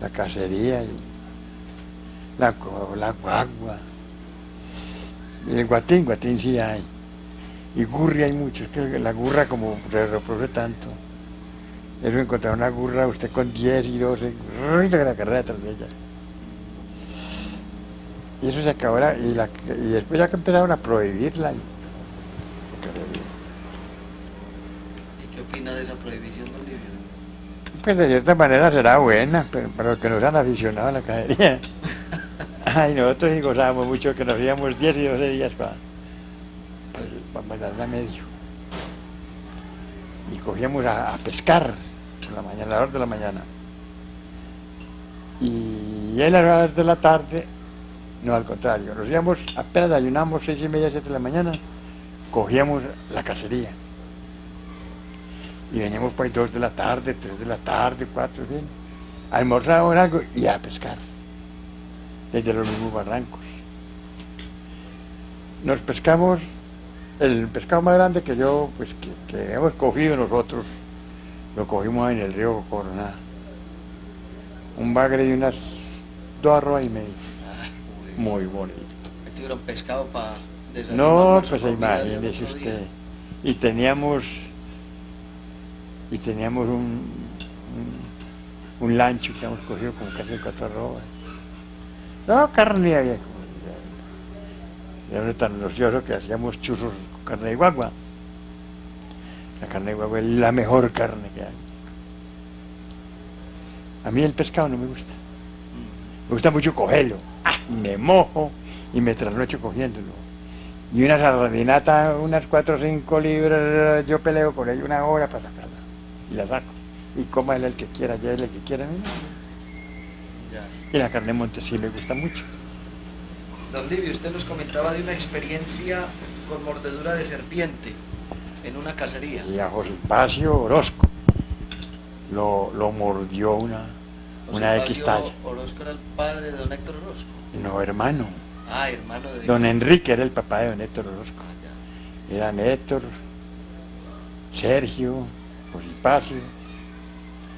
La cacería y la guagua. Y el guatín sí hay. Y gurri hay mucho. Es que la gurra como se reproduce tanto. Eso encontrar una gurra usted con 10 y 12, la carrera detrás de ella. Y eso se acabó, y después ya que empezaron a prohibirla. ¿Y qué opina de esa prohibición, don Livio? Pues de cierta manera será buena, pero para los que nos han aficionado a la cacería. Ay, nosotros sí gozábamos mucho que nos íbamos 10 y 12 días para bailar a medio. Y cogíamos a pescar por la mañana, a las horas de la mañana. Y a las horas de la tarde, no, al contrario, nos íbamos, apenas ayunamos 6:30, 7 de la mañana, cogíamos la cacería. Y veníamos pues 2 de la tarde, 3 de la tarde, 4, en fin. Almorzábamos algo y a pescar. Desde los mismos barrancos. Nos pescamos, el pescado más grande que yo, pues que hemos cogido nosotros, lo cogimos en el río Cocorná. Un bagre de unas 2 arrobas y medio. Ay, Muy bonito. tuvieron pescado para desayunar. No, almuerzo, pues comida, ya imagínese otro día. usted. Y teníamos un lancho que hemos cogido con casi 4 arrobas. No, carne había. Era tan delicioso que hacíamos churros con carne de guagua. La carne de guagua es la mejor carne que hay. A mí el pescado no me gusta. Me gusta mucho cogerlo. Y me mojo y me trasnocho cogiéndolo. Y una sardinata, unas 4 o 5 libras, yo peleo con ella 1 hora para sacarla. Y la saco. Y coma él el que quiera, ya él el que quiera. ¿No? Ya. Y la carne de monte sí me gusta mucho. Don Livio, usted nos comentaba de una experiencia con mordedura de serpiente en una cacería. Y a José Pacio Orozco lo mordió una José X Pacio talla. Orozco era el padre de don Héctor Orozco. No, hermano. Hermano de... Don Enrique era el papá de don Héctor Orozco. Ya. Eran Héctor, Sergio, José Pacio.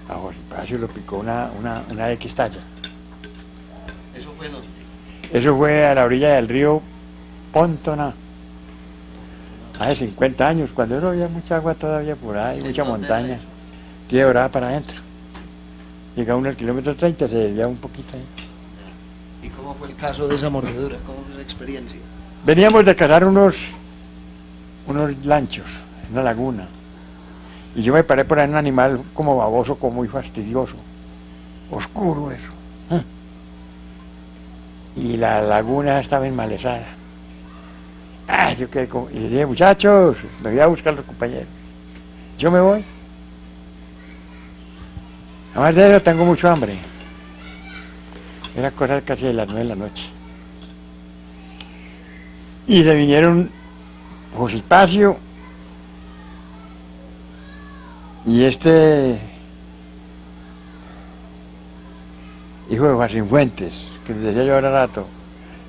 A José Pacio lo picó una X talla. ¿Eso fue donde? Eso fue a la orilla del río Pontona. Hace 50 años, cuando no había mucha agua todavía por ahí, ¿En mucha dónde era montaña. eso? Quebrada para adentro. Llegaba uno al kilómetro 30, se desviaba un poquito ahí. ¿Y cómo fue el caso de esa mordedura? ¿Cómo fue esa experiencia? Veníamos de cazar unos lanchos en una laguna. Y yo me paré por ahí en un animal como baboso, como muy fastidioso. Oscuro eso. Y la laguna estaba enmalezada. Yo quedé como... Y le dije, muchachos, me voy a buscar a los compañeros. Yo me voy. Además de eso tengo mucho hambre. Era cosa casi de las 9 de la noche. Y se vinieron José Pacio y hijo de Juan Cifuentes, que les decía yo ahora rato,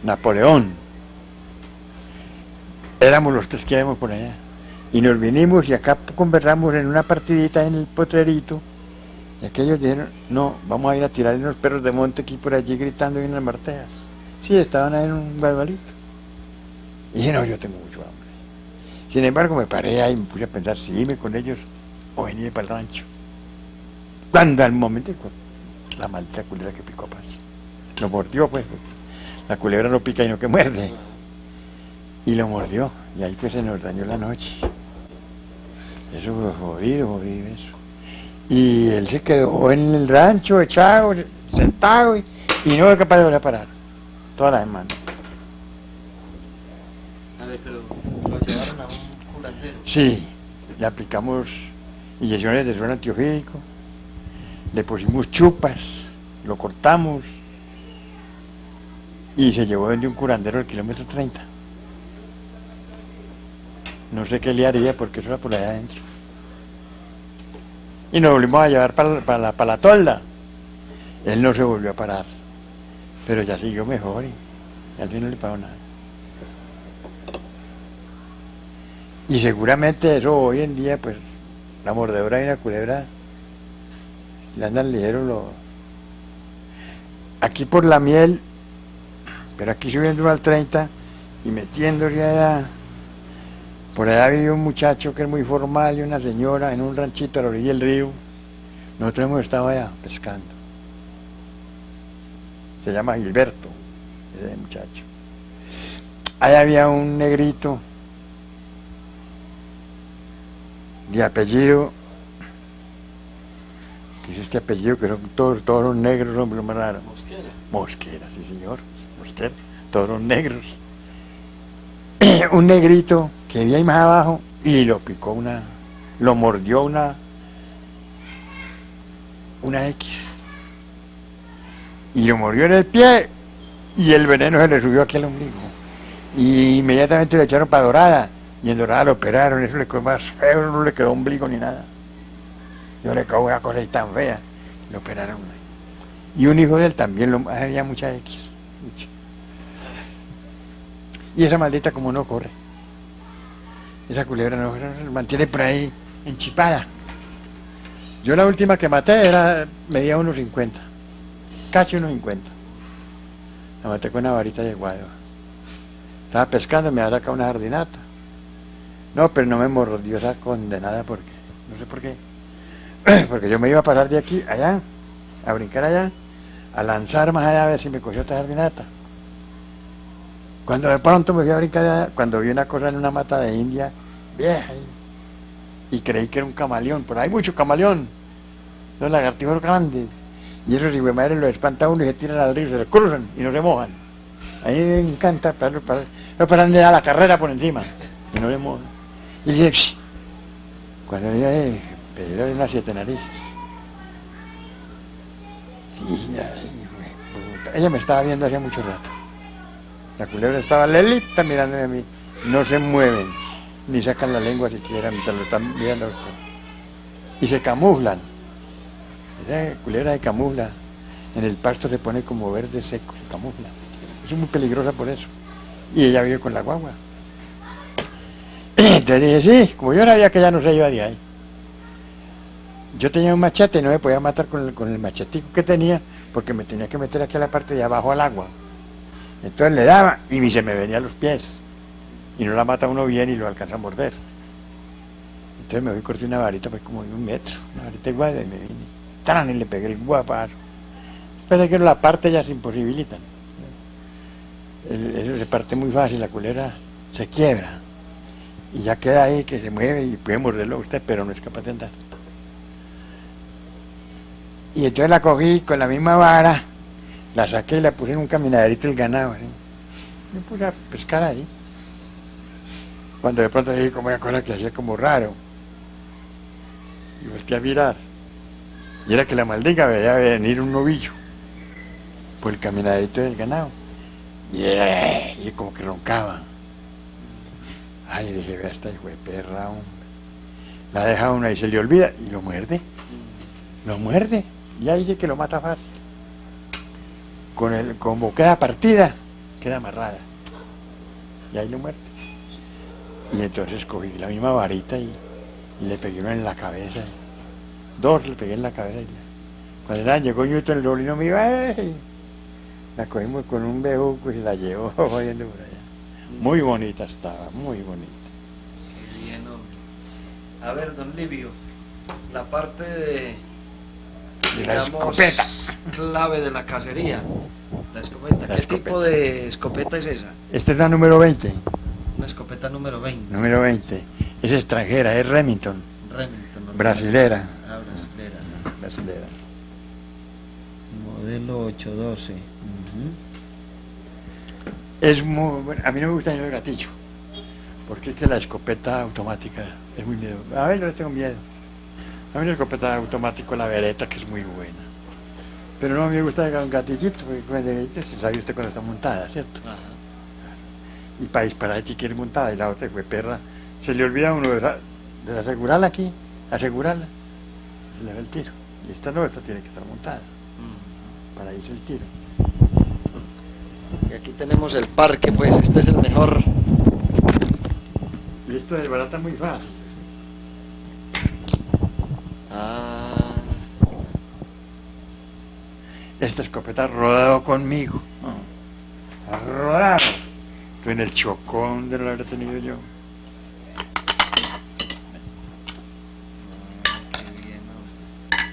Napoleón. Éramos los 3 que íbamos por allá. Y nos vinimos y acá conversamos en una partidita en el potrerito. Y aquellos dijeron, no, vamos a ir a tirar unos perros de monte aquí por allí gritando en las marteas. Sí, estaban ahí en un guadualito. Y dije, no, yo tengo mucho hambre. Sin embargo, me paré ahí y me puse a pensar si irme con ellos o venirme para el rancho. Cuando al momento, la maldita culebra que picó a Paz. Lo mordió, pues. La culebra no pica y no que muerde. Y lo mordió. Y ahí pues se nos dañó la noche. Eso fue jodido eso. Y él se quedó en el rancho, echado, sentado, y no fue capaz de volver a parar. Toda la semana. A ver, pero lo llevaron a un curandero. Sí, le aplicamos inyecciones de suero antiogénico, le pusimos chupas, lo cortamos y se llevó de un curandero del kilómetro 30. No sé qué le haría porque eso era por allá adentro. Y nos volvimos a llevar para la tolda. Él no se volvió a parar, pero ya siguió mejor y al fin no le pagó nada. Y seguramente eso hoy en día, pues, la mordedura de una culebra le andan ligero aquí por la miel, pero aquí subiendo al 30 y metiéndose allá. Por allá vive un muchacho que es muy formal y una señora en un ranchito a la orilla del río. Nosotros hemos estado allá pescando. Se llama Gilberto, ese muchacho. Allá había un negrito de apellido, que es este apellido que son todos los negros, hombre, lo más raro. Mosquera. Mosquera, sí señor, Mosquera, todos los negros. Un negrito que había ahí más abajo y lo picó lo mordió una X. Y lo mordió en el pie y el veneno se le subió aquí al ombligo. Y inmediatamente le echaron para Dorada y en Dorada lo operaron, eso le quedó más feo, no le quedó ombligo ni nada. Yo le cago una cosa ahí tan fea, lo operaron. Y un hijo de él también había mucha X. Mucha. Y esa maldita como no corre. Esa culebra no se mantiene por ahí enchipada. Yo la última que maté medía 1.50, casi 1.50. La maté con una varita de guado. Estaba pescando, me había sacado una jardinata. No, pero no me mordió esa condenada porque, no sé por qué. Porque yo me iba a parar de aquí, allá, a brincar allá, a lanzar más allá a ver si me cogió otra jardinata. Cuando de pronto me fui a brincar allá, cuando vi una cosa en una mata de India, vieja, y creí que era un camaleón, por ahí hay mucho camaleón, los lagartijos grandes, y esos hijos de madre los espanta uno y se tiran al río, se los cruzan y no se mojan. A mí me encanta paran a la carrera por encima, y no se mojan. Y dije, psh, cuando ella pero era unas 7 narices. Y ella me estaba viendo hacía mucho rato. La culebra estaba lelita mirándome a mí, no se mueven, ni sacan la lengua siquiera mientras lo están mirando a usted. Y se camuflan. Esa culebra se camufla. En el pasto se pone como verde seco, se camufla. Es muy peligrosa por eso. Y ella vive con la guagua. Entonces dije, sí, como yo sabía que ella no se iba de ahí. Yo tenía un machete y no me podía matar con el machetico que tenía, porque me tenía que meter aquí a la parte de abajo al agua. Entonces le daba y se me venía a los pies. Y no la mata uno bien y lo alcanza a morder. Entonces me fui y corté una varita, pues como de 1 metro, una varita igual, y me vine. ¡Tran! Y le pegué el guapazo. Pero es que la parte ya se imposibilitan. Eso se parte muy fácil, la culebra se quiebra. Y ya queda ahí que se mueve y puede morderlo a usted, pero no es capaz de andar. Y entonces la cogí con la misma vara, la saqué y la puse en un caminaderito del ganado, ¿sí? Me puse a pescar ahí. Cuando de pronto dije como una cosa que hacía como raro. Y volteé a mirar. Y era que la maldita veía venir un novillo por el caminaderito del ganado. Y como que roncaba. Ay, dije, vea esta hijo de perra, hombre. La deja una y se le olvida y lo muerde. Lo muerde. Ya dice que lo mata fácil. Como queda partida, queda amarrada. Y ahí lo muerde. Y entonces cogí la misma varita y le pegué uno en la cabeza. Dos le pegué en la cabeza. Cuando llegó Newton, el sobrino mío, ¡ay! La cogimos con un bejuco y la llevó oyendo por allá. Muy bonita estaba, muy bonita. Qué bien, hombre. A ver, don Livio, la parte de la escopeta. clave de la cacería. La escopeta. La ¿Qué escopeta. tipo de escopeta es esa? Esta es la número 20. Una escopeta número 20. Número 20. Es extranjera, es Remington. Remington. ¿No? Brasilera. Ah, brasilera. Brasilera. Modelo 812. Es muy bueno. A mí no me gusta ni el gatillo. Porque es que la escopeta automática es muy miedo. A ver, yo le tengo miedo. A mí la escopeta automática, la Beretta, que es muy buena. Pero no me gusta un gatillito, porque con el gatillito se sabe usted cuando está montada, ¿cierto? Ajá. Y para disparar si quiere montada, y la otra fue perra. Se le olvida a uno de asegurarla aquí, asegurarla. Se le va el tiro. Y esta no, esta tiene que estar montada. Para irse el tiro. Y aquí tenemos el parque, pues este es el mejor. Y esto desbarata muy fácil. Ah, Esta escopeta ha rodado conmigo. Ha rodado. Estoy en el Chocón de lo habré tenido yo. qué bien, hombre.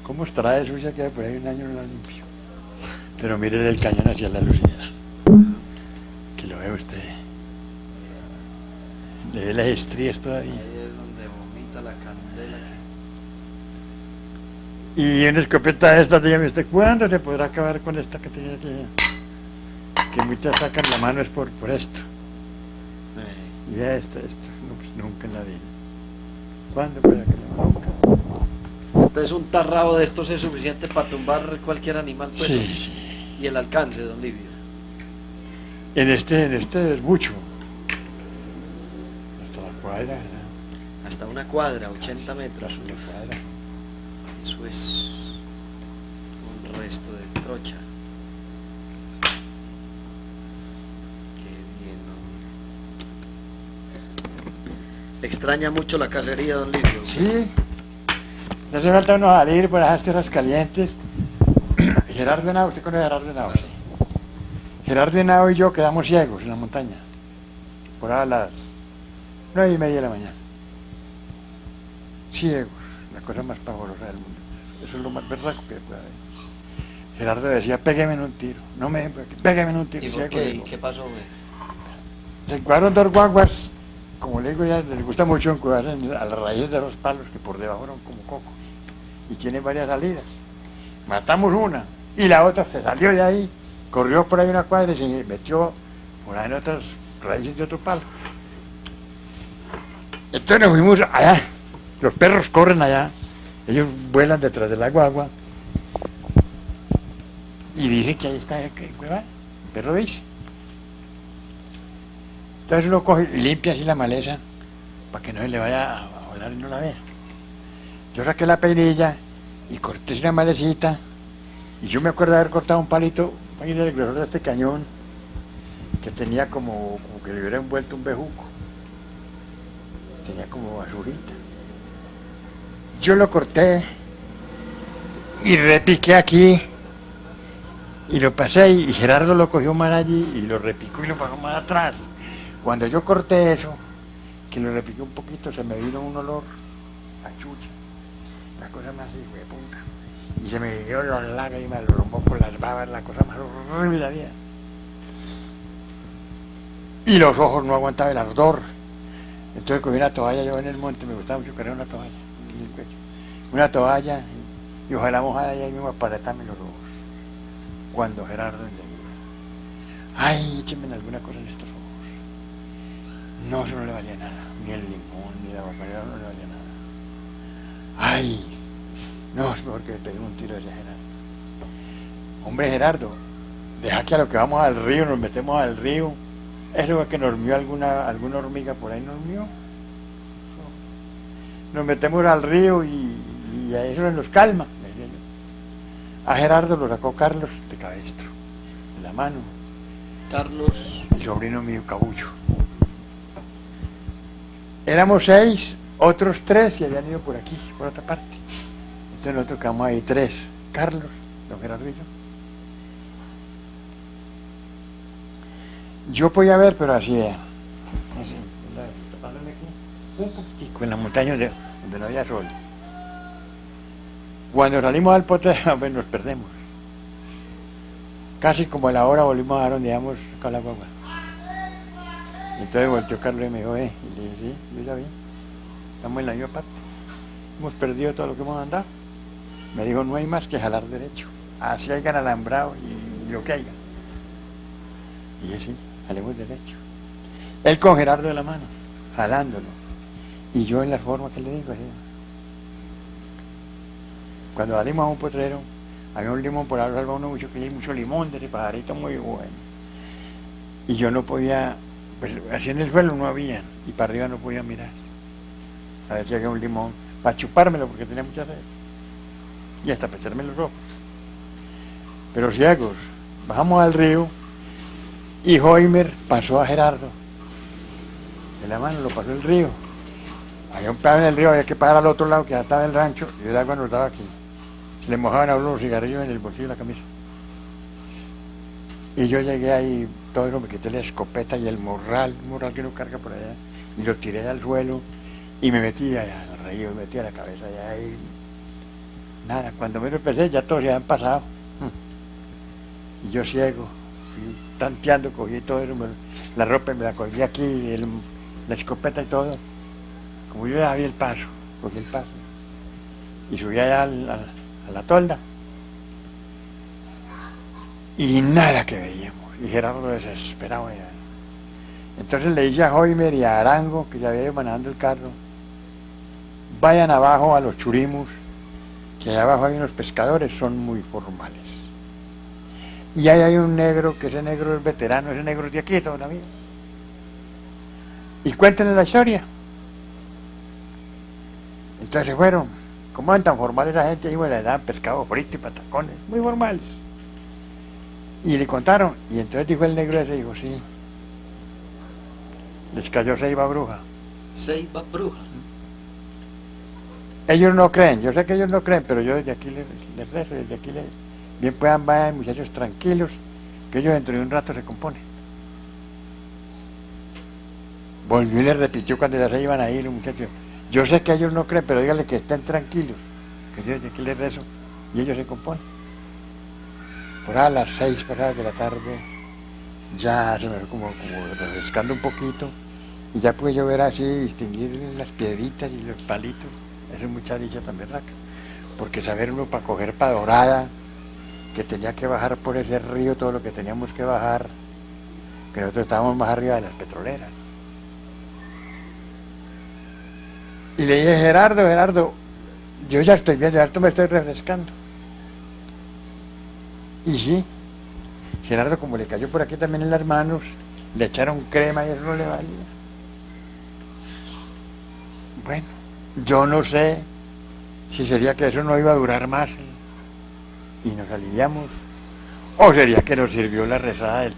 ¿Cómo estará eso? Ya queda por ahí un año no la limpio. Pero mire el cañón hacia la lucida. Que lo ve usted. Le ve las estrías todavía. Ahí es donde vomita la candela. Y una escopeta esta, dígame usted, ¿cuándo se podrá acabar con esta que tiene aquí? Que muchas sacan la mano es por esto. Y esta, no, pues nunca en la vida. ¿Cuándo podrá acabar? Nunca. Entonces un tarrabo de estos es suficiente para tumbar cualquier animal, pues. Sí, sí. Y el alcance, don Livio. En este es mucho. Hasta la cuadra, ¿no? Hasta una cuadra, 80 metros. Hasta la cuadra. Eso es un resto de trocha. Qué bien, hombre. ¿Le extraña mucho la cacería, don Livio? Sí. No hace falta uno salir por esas tierras calientes. Gerardo Henao, ¿usted conoce a Gerardo Henao? Sí. Gerardo Henao y yo quedamos ciegos en la montaña. Por ahí a las 9:30 de la mañana. Ciegos, la cosa más pavorosa del mundo. Eso es lo más berraco que puede haber. Gerardo decía, pégueme en un tiro. No me pégueme en un tiro. ¿Y por ciego, qué? ¿Y digo. qué pasó, güey? Se encuadraron dos guaguas, como le digo ya, les gusta mucho encuadrar a las raíces de los palos que por debajo eran como cocos. Y tienen varias salidas. Matamos una y la otra se salió de ahí, corrió por ahí una cuadra y se metió por ahí en otras raíces de otro palo. Entonces nos fuimos allá, los perros corren allá, ellos vuelan detrás de la guagua y dicen que ahí está el perro dice. Entonces uno coge y limpia así la maleza para que no se le vaya a volar y no la vea. Yo saqué la peinilla y corté una malecita y yo me acuerdo de haber cortado un palito, imagínate el grosor de este cañón que tenía como que le hubiera envuelto un bejuco, tenía como basurita. Yo lo corté y repiqué aquí y lo pasé y Gerardo lo cogió mal allí y lo repicó y lo pasó más atrás. Cuando yo corté eso, que lo repiqué un poquito, se me vino un olor a chucha, la cosa más hijo de puta. Y se me vinieron los lágrimas, los mocos, las babas, la cosa más horrible de la vida. Y los ojos no aguantaban el ardor. Entonces cogí una toalla, yo en el monte, me gustaba mucho cargar una toalla, aquí en el pecho. Una toalla y ojalá mojada y ahí mismo para apretarme los ojos. Cuando Gerardo enseguida, ay, échenme alguna cosa en estos ojos. No, eso no le valía nada, ni el limón, ni la guapanera, no le valía nada. Ay, no, es mejor que me pegue un tiro de ese Gerardo. Hombre Gerardo, deja que a lo que vamos al río, nos metemos al río. Eso es que nos mió alguna hormiga por ahí, nos mió. Nos metemos al río y a eso nos calma, decía yo. A Gerardo lo sacó Carlos de Cabestro, de la mano. Carlos. El sobrino mío, Cabullo. éramos 6, otros 3 se habían ido por aquí, por otra parte. Entonces nosotros quedamos ahí 3, Carlos, don Gerardo y yo. Yo podía ver, pero así era. Así, tapándome aquí, un poquitico en la montaña donde no había sol. Cuando salimos al potrero, pues nos perdemos. Casi como a la hora volvimos a dar donde íbamos con la guagua. Entonces volteó Carlos y me dijo, y le dije, sí, yo ya vi, estamos en la misma parte. Hemos perdido todo lo que hemos andado. Me dijo, no hay más que jalar derecho. Así hayan alambrado y lo que haya. Y así, jalemos derecho. Él con Gerardo de la mano, jalándolo. Y yo en la forma que le digo, así. Cuando salimos a un potrero, había un limón por ahí, salva uno mucho, que hay mucho limón de ese pajarito muy bueno. Y yo no podía, pues así en el suelo no había, y para arriba no podía mirar. A ver si había un limón, para chupármelo porque tenía mucha sed. Y hasta para echarme los ojos. Pero ciegos, bajamos al río y Joimer pasó a Gerardo. De la mano lo pasó el río. Había un pedazo en el río, había que pagar al otro lado que ya estaba el rancho y el agua nos daba aquí. Se le mojaban a uno los cigarrillos en el bolsillo de la camisa. Y yo llegué ahí, todo eso, me quité la escopeta y el morral que uno carga por allá, y lo tiré al suelo y me metí allá al río, me metí a la cabeza allá y nada, cuando me lo empecé ya todos se habían pasado. Y yo ciego, fui tanteando, cogí todo eso, la ropa me la colgué aquí, la escopeta y todo. Como yo ya vi el paso, cogí el paso y subí allá a la tolda y nada que veíamos, y Gerardo desesperado allá. Entonces le dije a Joimer y a Arango, que ya había ido manejando el carro, vayan abajo a los churimos, que allá abajo hay unos pescadores, son muy formales. Y ahí hay un negro, que ese negro es veterano, ese negro es de aquí toda la vida. Y cuéntenle la historia. Entonces se fueron. ¿Cómo van tan formales la gente? Y bueno, le daban pescado frito y patacones, muy formales. Y le contaron, y entonces dijo el negro ese, dijo, sí, les cayó Ceiba Bruja. Ceiba Bruja. Ellos no creen, yo sé que ellos no creen, pero yo desde aquí les rezo, desde aquí bien puedan, vayan muchachos tranquilos, que ellos dentro de un rato se componen. Volvió y les repitió cuando ya se iban a ir los muchachos, yo sé que ellos no creen, pero díganle que estén tranquilos, que yo desde aquí les rezo, y ellos se componen. Por ahí a las 6 pasadas de la tarde, ya se me fue como refrescando un poquito, y ya pude yo ver así, distinguir las piedritas y los palitos. Eso es mucha dicha también, Raca, porque saber uno para coger para Dorada, que tenía que bajar por ese río todo lo que teníamos que bajar, que nosotros estábamos más arriba de las petroleras. Y le dije, Gerardo, yo ya estoy bien, Gerardo me estoy refrescando. Y sí, Gerardo como le cayó por aquí también en las manos, le echaron crema y eso no le valía. Bueno, yo no sé si sería que eso no iba a durar más y nos aliviamos, o sería que nos sirvió la rezada del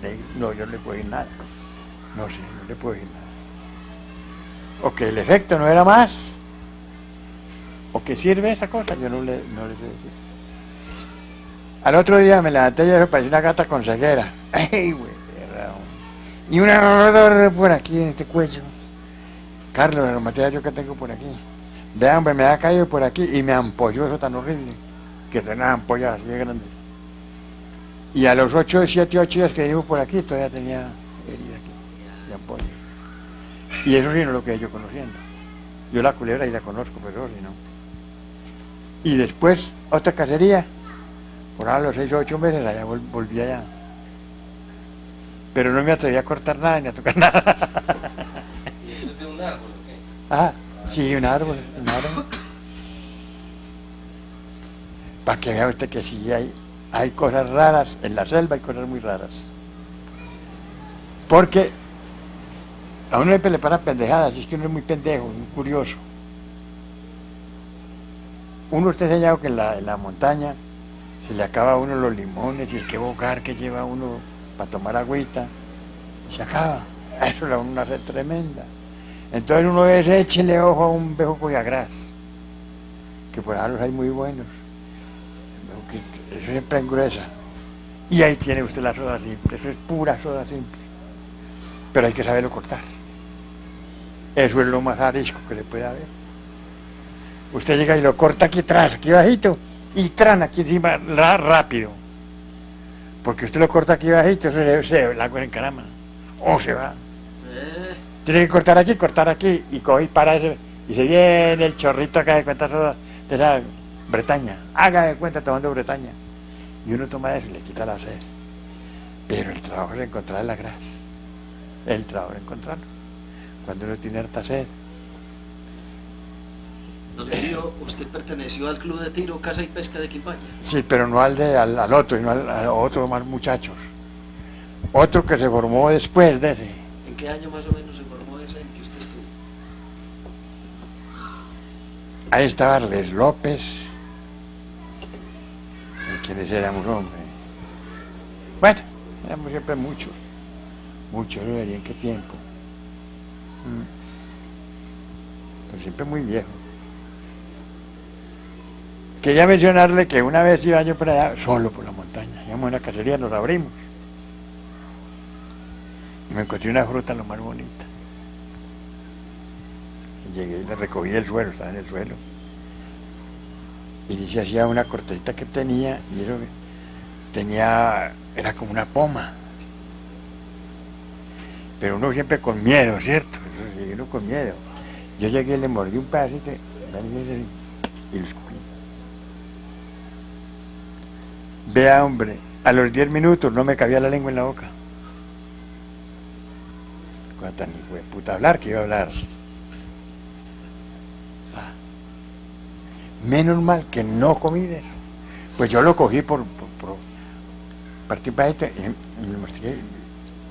negro. No, yo no le puedo decir nada, no sé, no le puedo decir nada. O que el efecto no era más, o que sirve esa cosa, yo no le sé decir. Al otro día me levanté y eso parecía una gata con ceguera. ¡Ay, güey! Y una por aquí en este cuello. Carlos, la reumatía yo que tengo por aquí. Vean, me ha caído por aquí y me ampolló eso tan horrible, que tenía unas ampollas así de grandes. Y a los 7, 8 días que venimos por aquí, todavía tenía herida aquí, de ampolla. Y eso sí no es lo que yo conociendo. Yo la culebra y la conozco, pero si no. Y después, otra cacería, por ahí a los 6 o 8 meses, allá volví allá. Pero no me atreví a cortar nada ni a tocar nada. ¿Y eso es de un árbol o qué? Ah, sí, un árbol. Para que vea usted que sí hay cosas raras, en la selva hay cosas muy raras. Porque a uno le paran pendejadas, y es que uno es muy pendejo, muy curioso. Uno está enseñado que en la montaña se le acaba a uno los limones y el que bocar que lleva uno para tomar agüita, y se acaba. Eso le da una sed tremenda. Entonces uno es échele ojo a un bejuco y a gras, que por ahí los hay muy buenos. Eso siempre engruesa. Y ahí tiene usted la soda simple, eso es pura soda simple. Pero hay que saberlo cortar. Eso es lo más arisco que le puede haber. Usted llega y lo corta aquí atrás, aquí bajito, y tran aquí encima, rápido. Porque usted lo corta aquí bajito, eso se la en caramba. O se va. Tiene que cortar aquí, y coge y para ese, y se viene el chorrito acá de cuenta soda de la Bretaña. Haga de cuenta tomando Bretaña. Y uno toma eso y le quita la sed. Pero el trabajo es encontrar la grasa. El trabajo es encontrarlo. Cuando uno tiene harta sed. Don Lirio, usted perteneció al club de tiro, caza y pesca de Quimbaya. Sí, pero no al otro, sino a otro más muchachos. Otro que se formó después de ese. ¿En qué año más o menos se formó ese en que usted estuvo? Ahí estaba Arles López. ¿Quiénes éramos, hombre? Bueno, éramos siempre muchos. Muchos, no vería en qué tiempo. Pero siempre muy viejo. Quería mencionarle que una vez iba yo por allá, solo por la montaña. Íbamos a una cacería, nos abrimos. Y me encontré una fruta lo más bonita. Y llegué y le recogí del suelo, estaba en el suelo. Y se hacía una cortecita que tenía, y eso tenía, era como una poma. Pero uno siempre con miedo, ¿cierto? Eso sí, uno con miedo. Yo llegué y le mordí un pedacito y lo escupí. Vea, hombre, a los 10 minutos no me cabía la lengua en la boca. Cuánta ni fue puta hablar que iba a hablar. Menos mal que no comí de eso. Pues yo lo cogí por partí para esto y lo mastiqué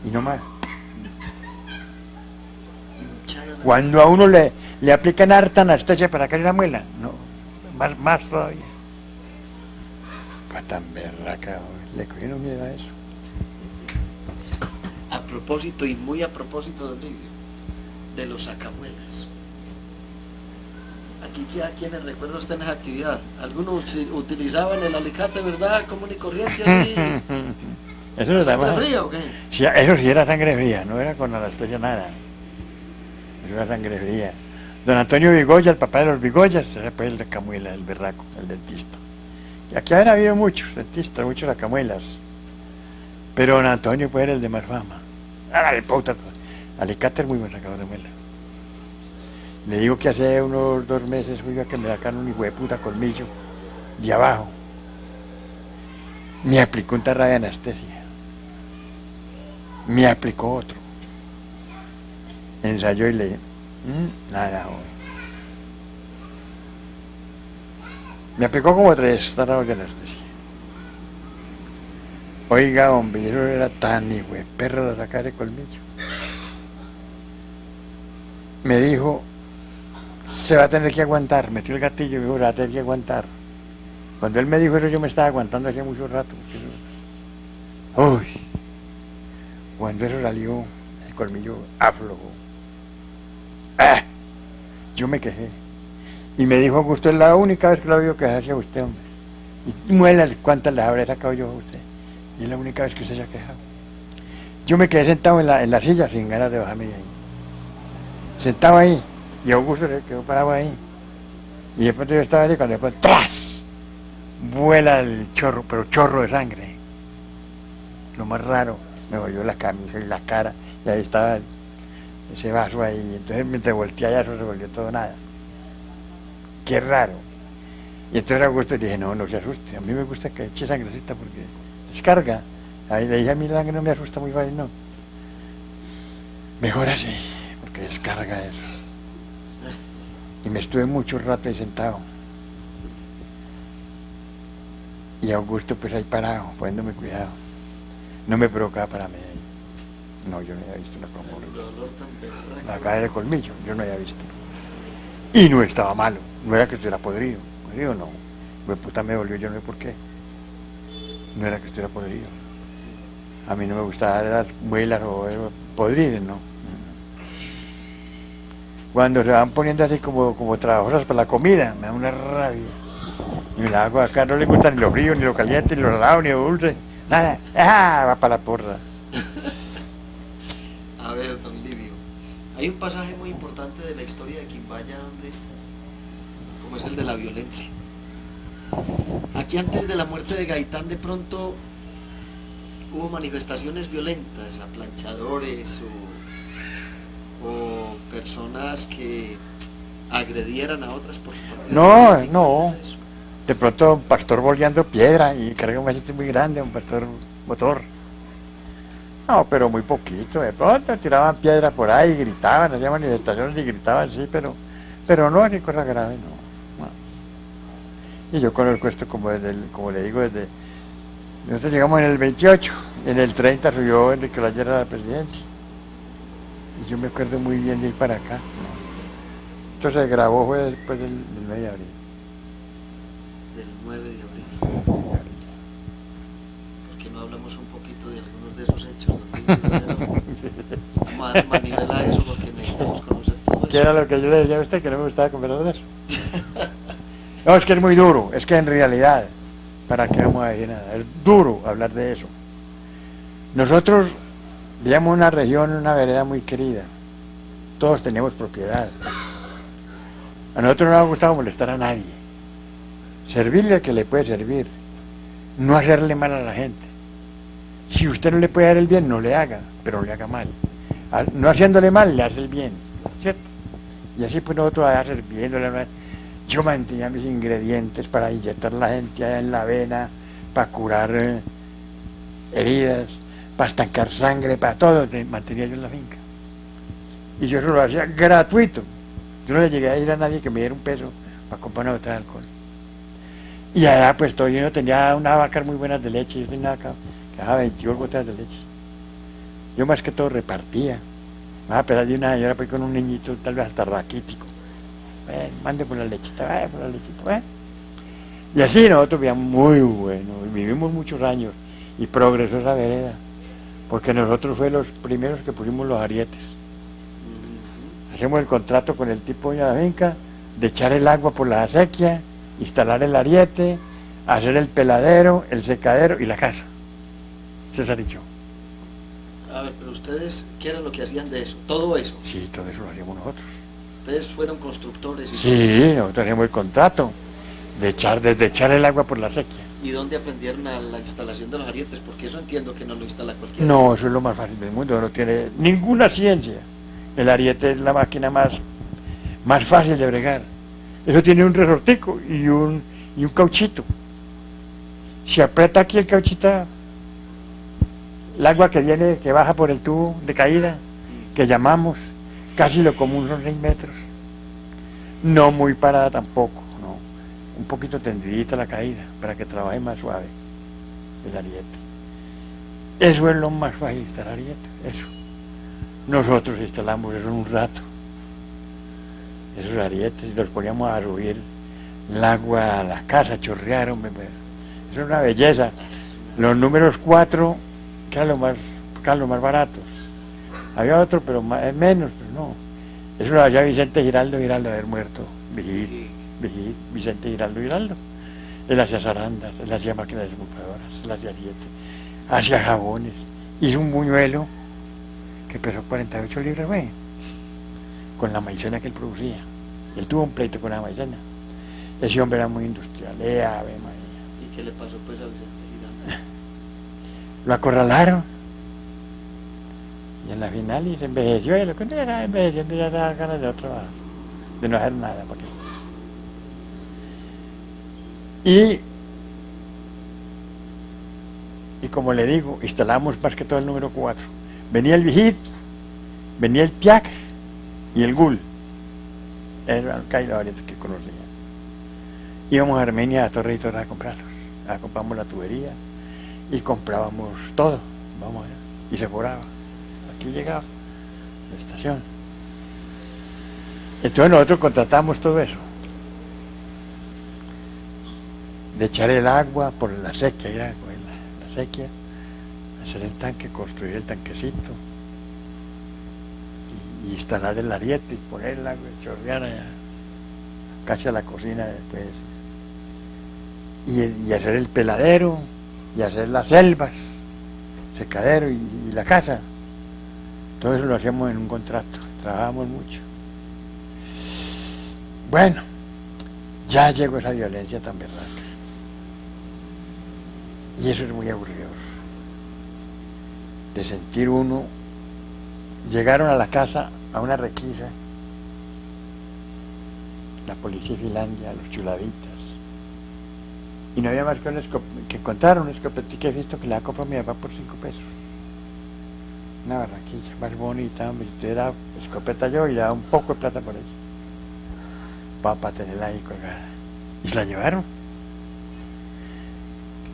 y no más. Cuando a uno le aplican harta anestesia para caer la muela, no, más todavía. Pues tan berraca, le cogieron miedo a eso. A propósito, y muy a propósito, don Lirio, de los sacamuelas. Aquí queda quienes recuerda usted en esa actividad. Algunos utilizaban el alicate, ¿verdad? Común y corriente, así. Eso no ¿Sangre estaba. fría o qué? Sí, eso sí era sangre fría, no era con anestesia nada. Eso era sangre fría. Don Antonio Vigoya, el papá de los Vigoyas, ese fue el de Camuela, el berraco, el dentista. Y aquí han habido muchos dentistas, muchos acamuelas. Pero don Antonio fue el de más fama. El pauta, alicate es muy buen sacador de muela. Le digo que hace unos 2 meses fui a que me sacaron un hijo de puta colmillo de abajo. Me aplicó un tarra de anestesia. Me aplicó otro. Ensayó y le dije, nada, joven. Me aplicó como 3 tarros de anestesia. Oiga, hombre, eso era tan hijo de perro de sacar el colmillo. Me dijo, se va a tener que aguantar. Metió el gatillo y me dijo, se va a tener que aguantar. Cuando él me dijo eso, yo me estaba aguantando hace mucho rato. Uy, cuando eso salió, el colmillo aflojó. Yo me quejé. Y me dijo, Augusto, es la única vez que lo he oído quejarse a usted, hombre. Y muelas, ¿cuántas le habré sacado yo a usted? Y es la única vez que usted se ha quejado. Yo me quedé sentado en la silla sin ganas de bajarme de ahí. Sentado ahí, y Augusto se quedó parado ahí. Y de pronto yo estaba ahí, cuando después, ¡tras! Vuela el chorro, pero chorro de sangre. Lo más raro, me volvió la camisa y la cara, y ahí estaba ese vaso ahí. Entonces mientras volteé allá, eso se volvió todo nada. Qué raro. Y entonces Augusto le dije, no se asuste, a mí me gusta que eche sangrecita porque descarga. Ahí le dije, a mí la sangre no me asusta muy fácil, no. Mejor así, porque descarga eso. Y me estuve mucho rato ahí sentado. Y Augusto pues ahí parado, poniéndome cuidado. No me provocaba para mí. No, yo no había visto una como la caída de colmillo, yo no había visto. Y no estaba malo, no era que estuviera podrido. Podrido no. Pues puta me volvió, yo no sé por qué. No era que estuviera podrido. A mí no me gustaba las muelas o podridas, no. cuando se van poniendo así como trabajosas para la comida, me da una rabia. Y me la hago acá, no le gusta ni lo frío, ni lo caliente, ni lo salado, ni lo dulce, nada. Va para la porra. A ver, don Livio, hay un pasaje muy importante de la historia de Quimbaya, hombre, como es el de la violencia. Aquí antes de la muerte de Gaitán de pronto hubo manifestaciones violentas, aplanchadores o personas que agredieran a otras por su partido No, político, no. eso. De pronto un pastor boleando piedra y carga un machete muy grande, un pastor motor. No, pero muy poquito. De pronto tiraban piedra por ahí, gritaban, hacían manifestaciones y gritaban, sí, pero no ni cosa grave, no. Y yo conozco esto como como le digo, nosotros llegamos en el 28, en el 30 subió Enrique Olaya a la presidencia. Y yo me acuerdo muy bien de ir para acá, ¿no? Esto se grabó fue después del 9 de abril. Del 9 de abril. ¿Por qué no hablamos un poquito de algunos de esos hechos, don Livio? Vamos a dar manivela a eso porque necesitamos conocer todo ¿Qué era eso. lo que yo le decía a usted que no me gustaba conversar de eso? No, es que es muy duro, es que en realidad, ¿para qué vamos a decir nada? Es duro hablar de eso. Nosotros vivíamos en una región, una vereda muy querida. Todos teníamos propiedad. A nosotros no nos gustaba molestar a nadie. Servirle al que le puede servir. No hacerle mal a la gente. Si usted no le puede dar el bien, no le haga, pero le haga mal. No haciéndole mal, le hace el bien. ¿Cierto? Y así pues nosotros allá sirviéndole. Yo mantenía mis ingredientes para inyectar a la gente allá en la vena, para curar heridas, para estancar sangre, para todo, mantenía yo en la finca. Y yo eso lo hacía gratuito. Yo no le llegué a ir a nadie que me diera un peso para comprar una botella de alcohol. Y allá pues todo lleno tenía unas vacas muy buenas de leche, yo tenía una vaca que daba 22 botellas de leche. Yo más que todo repartía. A pesar de una señora pues con un niñito tal vez hasta raquítico. Mande por la lechita, vaya por la lechita, Y así nosotros vivíamos muy bueno, y vivimos muchos años, y progresó esa vereda, porque nosotros fuimos los primeros que pusimos los arietes. Hacemos el contrato con el tipo de la finca, de echar el agua por la acequia, instalar el ariete, hacer el peladero, el secadero y la casa. César y yo. A ver, pero ustedes, ¿qué era lo que hacían de eso? Todo eso. Sí, todo eso lo hacíamos nosotros. Ustedes fueron constructores. Sí, nosotros hacíamos el contrato desde echar el agua por la acequia. ¿Y dónde aprendieron a la instalación de los arietes? Porque eso entiendo que no lo instala cualquiera. No, eso es lo más fácil del mundo, no tiene ninguna ciencia. El ariete es la máquina más fácil de bregar. Eso tiene un resortico y un cauchito. Si aprieta aquí el cauchito, el agua que baja por el tubo de caída, que llamamos, casi lo común son 6 metros. No muy parada tampoco, no. Un poquito tendidita la caída, para que trabaje más suave el ariete. Eso es lo más fácil, instalar ariete, eso. Nosotros instalamos eso en un rato. Esos arietes, y los poníamos a subir el agua a la casa, chorrear, hombre. Eso es una belleza. Los números 4, que eran los más baratos. Había otro, pero menos, pero no. Eso lo hacía Vicente Giraldo, haber muerto. Vicente Giraldo. Él hacía zarandas, él hacía máquinas desbucadoras, él hacía arietes, hacía jabones. Hizo un buñuelo que pesó 48 libras, güey, con la maicena que él producía. Él tuvo un pleito con la maicena. Ese hombre era muy industrial, Ave María. ¿Y qué le pasó pues a Vicente Giraldo? Lo acorralaron. Y en la final y se envejeció, y lo que no era envejeciendo ya daba ganas de otro, de no hacer nada. Y como le digo, instalamos más que todo el número 4. Venía el Vigid, venía el Piac y el Gul. Eran los variantes que conocía. Íbamos a Armenia, a Torre y Torre a comprarlos. Compramos la tubería y comprábamos todo. Vamos allá. Y se foraba. Aquí llegaba la estación. Entonces nosotros contratamos todo eso. De echar el agua por la acequia, ir a coger la acequia, hacer el tanque, construir el tanquecito y instalar el ariete y poner el agua chorrear allá, casi a la cocina después, y hacer el peladero, y hacer las selvas, secadero y la casa. Todo eso lo hacíamos en un contrato, trabajábamos mucho. Bueno, ya llegó esa violencia tan berraca. Y eso es muy aburrido. De sentir uno, llegaron a la casa a una requisa, la policía de Finlandia, los chulavitas, y no había más que contar un escopetín que he visto que le ha comprado a mi papá por 5 pesos. Una barraquilla más bonita, hombre, si tuviera escopeta yo y le daba un poco de plata por ella, para tenerla ahí colgada. Y se la llevaron.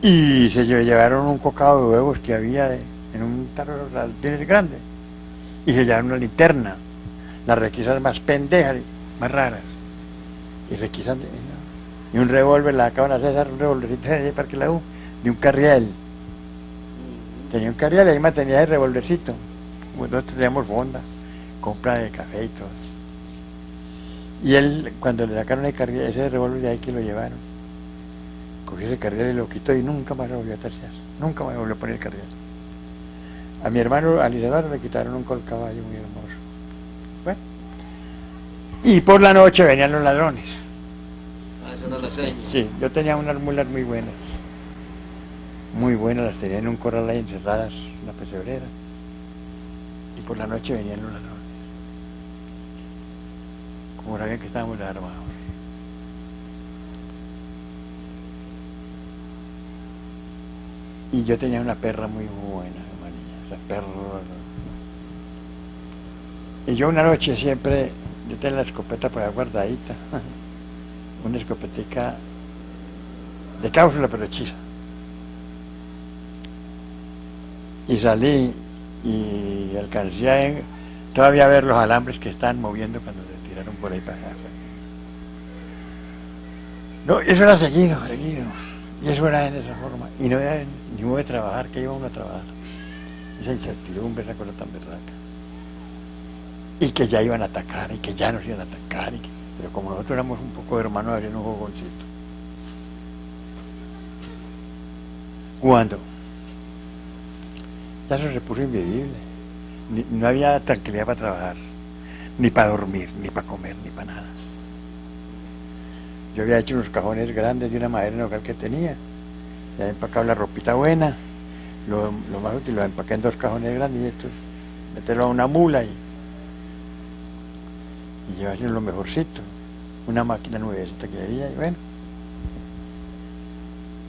Y se llevaron un cocado de huevos que había en un tarro grande. Y se llevaron una linterna, las requisas más pendejas, más raras. Y requisan, y un revólver, la acaban de hacer, un revolvercito de Parque La U, de un carriel. Tenía un carriel y ahí mantenía el revolvercito. Como nosotros teníamos fonda, compra de café y todo. Y él, cuando le sacaron el carriel, ese revólver de ahí que lo llevaron, cogió ese carriel y lo quitó y nunca más lo volvió a terciar. Nunca más volvió a poner el carriel. A mi hermano, al Isidoro, le quitaron un colcaballo muy hermoso. Bueno. Y por la noche venían los ladrones. Ah, esa no la seña. Sí, yo tenía unas mulas muy buenas. Muy buenas, las tenía en un corral ahí encerradas en la pesebrera. Y por la noche venían los ladrones. Como sabían que estábamos armados. Y yo tenía una perra muy buena, María, esa perra. Y yo una noche siempre, yo tenía la escopeta por ahí guardadita, una escopetica de cápsula pero hechiza. Y salí y alcancé todavía a ver los alambres que estaban moviendo cuando se tiraron por ahí para allá. No, eso era seguido. Y eso era en esa forma. Y no era ni modo de trabajar, que iba uno a trabajar. Esa incertidumbre, esa cosa tan berraca. Y que ya iban a atacar, y que ya nos iban a atacar. Pero como nosotros éramos un poco hermanos, había un jugoncito. Cuando ya eso se puso invivible. No había tranquilidad para trabajar, ni para dormir, ni para comer, ni para nada. Yo había hecho unos cajones grandes de una madera local que tenía, y había empacado la ropita buena, lo más útil, lo empaqué en 2 cajones grandes y esto, meterlo a una mula y llevarse lo mejorcito, una máquina nuevecita que había, y bueno,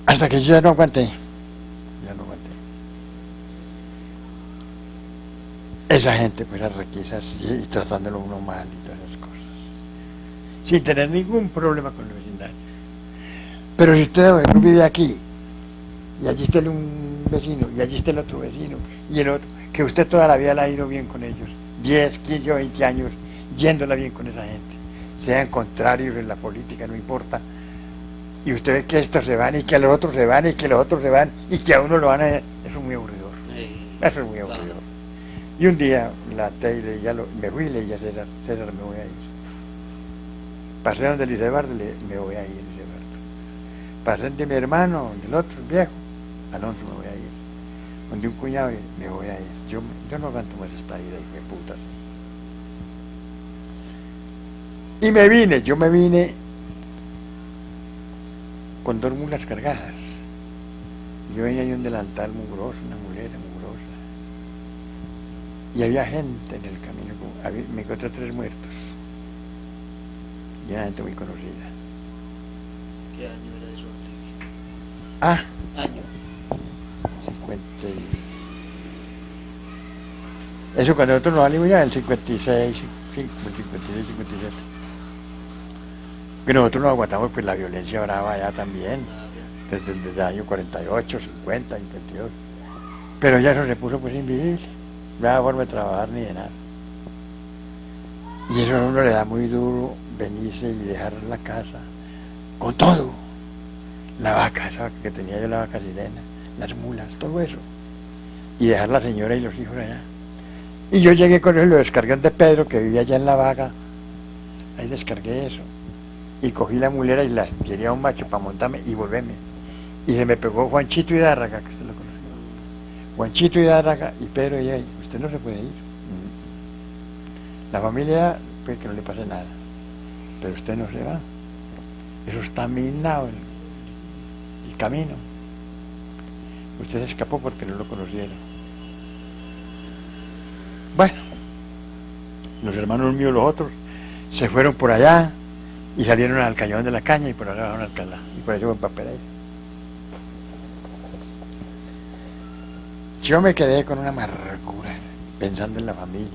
hasta que yo ya no aguanté. Esa gente pues las requisas y tratándolo uno mal y todas esas cosas, sin tener ningún problema con el vecindario. Pero si usted vive aquí, y allí está un vecino, y allí está el otro vecino, y el otro, que usted toda la vida la ha ido bien con ellos, 10, 15 o 20 años, yéndola bien con esa gente, sean contrarios en la política, no importa, y usted ve que estos se van, y que a los otros se van, y que los otros se van, y que a uno lo van a... Eso es muy aburridor, eso es muy aburridor. Y un día la tele me fui y le dije a César, me voy a ir. Pasé donde el Isebardo, me voy a ir, Isebardo. Pasé donde mi hermano, del otro, el viejo, Alonso, me voy a ir. Donde un cuñado, me voy a ir. Yo no aguanto más esta vida, hijo de putas. Y yo me vine con 2 mulas cargadas. Yo venía ahí un delantal mugroso, una mulera mugrosa. Y había gente en el camino, me encontré 3 muertos. Y una gente muy conocida. ¿Qué año era eso? Año. 50 Eso cuando nosotros nos salimos ya, el 56, 57. Que nosotros nos aguantamos pues la violencia brava allá también. Desde el año 48, 50, 52. Pero ya eso se puso pues invivible. No había forma de trabajar ni de nada. Y eso a uno le da muy duro venirse y dejar la casa con todo. La vaca, esa vaca que tenía yo, la vaca sirena, las mulas, todo eso. Y dejar la señora y los hijos allá. Y yo llegué con él, lo descargué donde Pedro, que vivía allá en La Vaga. Ahí descargué eso. Y cogí la mulera y la quería un macho para montarme y volverme. Y se me pegó Juanchito Hidárraga, que usted lo conoce. Juanchito Hidárraga y Pedro y ahí, usted no se puede ir. La familia, pues que no le pase nada. Pero usted no se va. Eso está minado el camino. Usted se escapó porque no lo conocieron. Bueno, los hermanos míos, los otros, se fueron por allá y salieron al Cañón de la Caña y por allá van a Alcalá. Y por allá van para Pereira. Yo me quedé con una amargura pensando en la familia.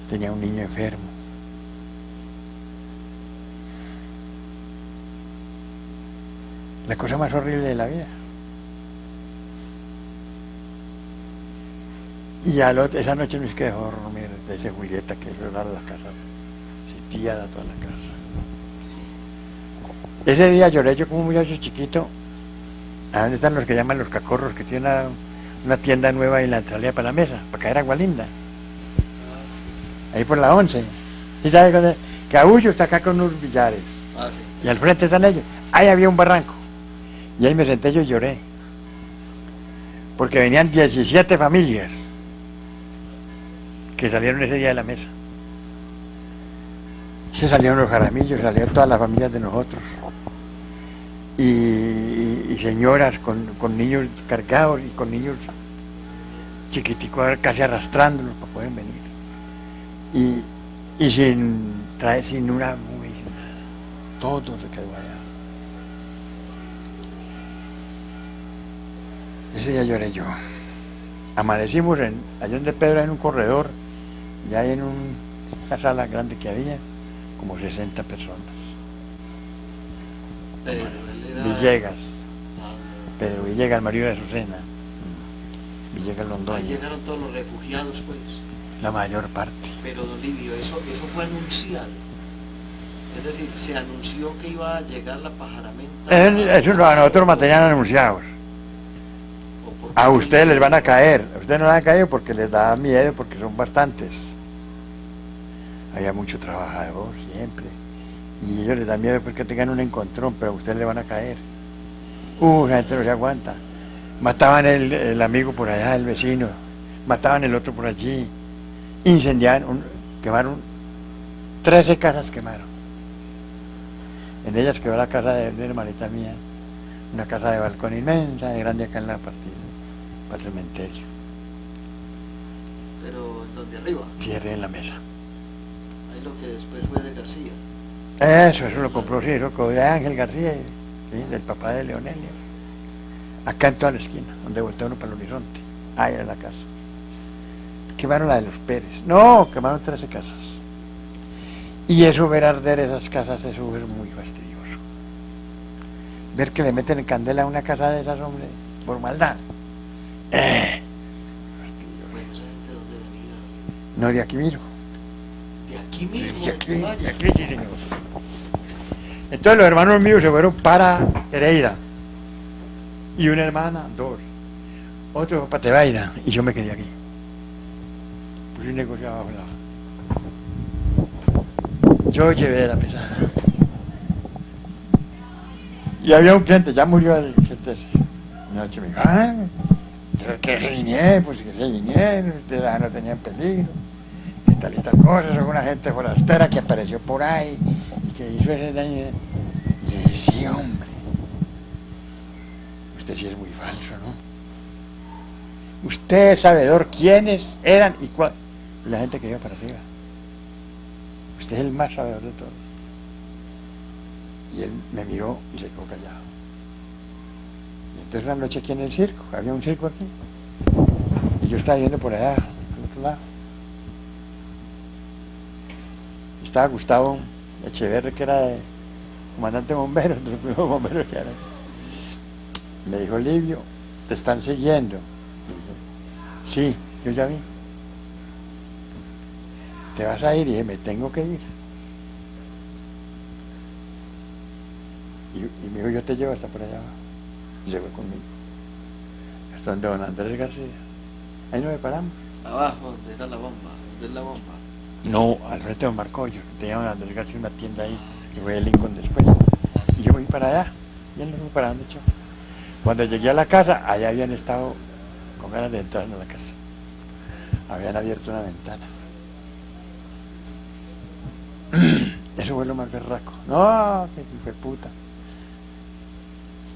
Tenía un niño enfermo. La cosa más horrible de la vida. Y esa noche no es que dejó dormir de ese Julieta, que eso era la casa sitiada, toda la casa. Ese día lloré yo como un muchacho chiquito. ¿A dónde están los que llaman los cacorros, que tienen una tienda nueva en la salida para la mesa, para caer agua linda? Ahí por la 11. ¿Sí sabe dónde? Cabullo está acá con unos billares. Ah, sí. Y al frente están ellos. Ahí había un barranco. Y ahí me senté yo y lloré. Porque venían 17 familias que salieron ese día de la mesa. Se salieron los Jaramillos, salieron todas las familias de nosotros. Y señoras con niños cargados y con niños chiquiticos casi arrastrándolos para poder venir. Y sin una muy nada. Todo se quedó allá. Ese día lloré yo. Amanecimos allá donde Pedro, en un corredor, ya en una sala grande que había, como 60 personas. Pero él era... Villegas, Ah, Pedro Villegas, marido de Azucena, Villegas Ahí Londoño, llegaron todos los refugiados, pues. la mayor parte. Pero, don Livio, eso fue anunciado. Es decir, se anunció que iba a llegar la pajaramenta. Eso a nosotros nos tenían anunciados. ¿O por qué? A ustedes les van a caer, a ustedes no les van a caer porque les da miedo, porque son bastantes. Había mucho trabajador siempre. Y ellos les da miedo porque tengan un encontrón, pero a ustedes les van a caer. La gente no se aguanta. Mataban el amigo por allá, el vecino. Mataban el otro por allí. Incendiaron, quemaron 13 casas quemaron. En ellas quedó la casa de una hermanita mía, una casa de balcón inmensa, de grande acá en la partida, para el cementerio. Pero, ¿en donde arriba? Cierre en la mesa. Ahí lo que después fue de García. Eso lo compró, sí, eso lo de Ángel García, ¿sí? Del papá de Leonelio. Acá en toda la esquina, donde voltea uno para el horizonte. Ahí era la casa. Quemaron la de los Pérez. No, quemaron 13 casas. Y eso, ver arder esas casas, eso es muy fastidioso. Ver que le meten en candela a una casa de esas, hombre, por maldad. Fastidioso. Bueno, esa gente de dónde venía. No, de aquí miro. De aquí mismo. Sí, aquí, vaya. aquí, sí, señor. Entonces los hermanos míos se fueron para Pereira. Y una hermana, 2. Otro para Tebaida. Y yo me quedé aquí. Pues un negocio abajo en la... Yo llevé la pesada. Y había un cliente, ya murió el cliente ese. Una noche me dijo, que se viniera, pues que se viniera, ustedes no tenían peligro, y tal cosa, son una gente forastera que apareció por ahí y que hizo ese daño. Y le dije, sí, hombre, usted sí es muy falso, ¿no? Usted es sabedor quiénes eran y cuál. La gente que iba para arriba. Usted es el más sabedor de todos. Y él me miró y se quedó callado. Y entonces una noche aquí en el circo, había un circo aquí. Y yo estaba yendo por allá, por otro lado. Y estaba Gustavo Echeverri, que era comandante bombero, de los primeros bomberos que era. Me dijo, Livio, te están siguiendo. Y dije, sí, yo ya vi. ¿Te vas a ir? Y dije, me tengo que ir. Y me dijo, yo te llevo hasta por allá abajo. Y se fue conmigo. Hasta donde don Andrés García. Ahí nos separamos. Abajo, donde era la bomba, donde es la bomba. No, al frente de Marcollo, que tenía una desgracia, una tienda ahí, que fue el Lincoln después. Y yo fui para allá, y él no fue para donde yo. Cuando llegué a la casa, allá habían estado con ganas de entrar en la casa. Habían abierto una ventana. Eso fue lo más berraco. No, que hijo de puta.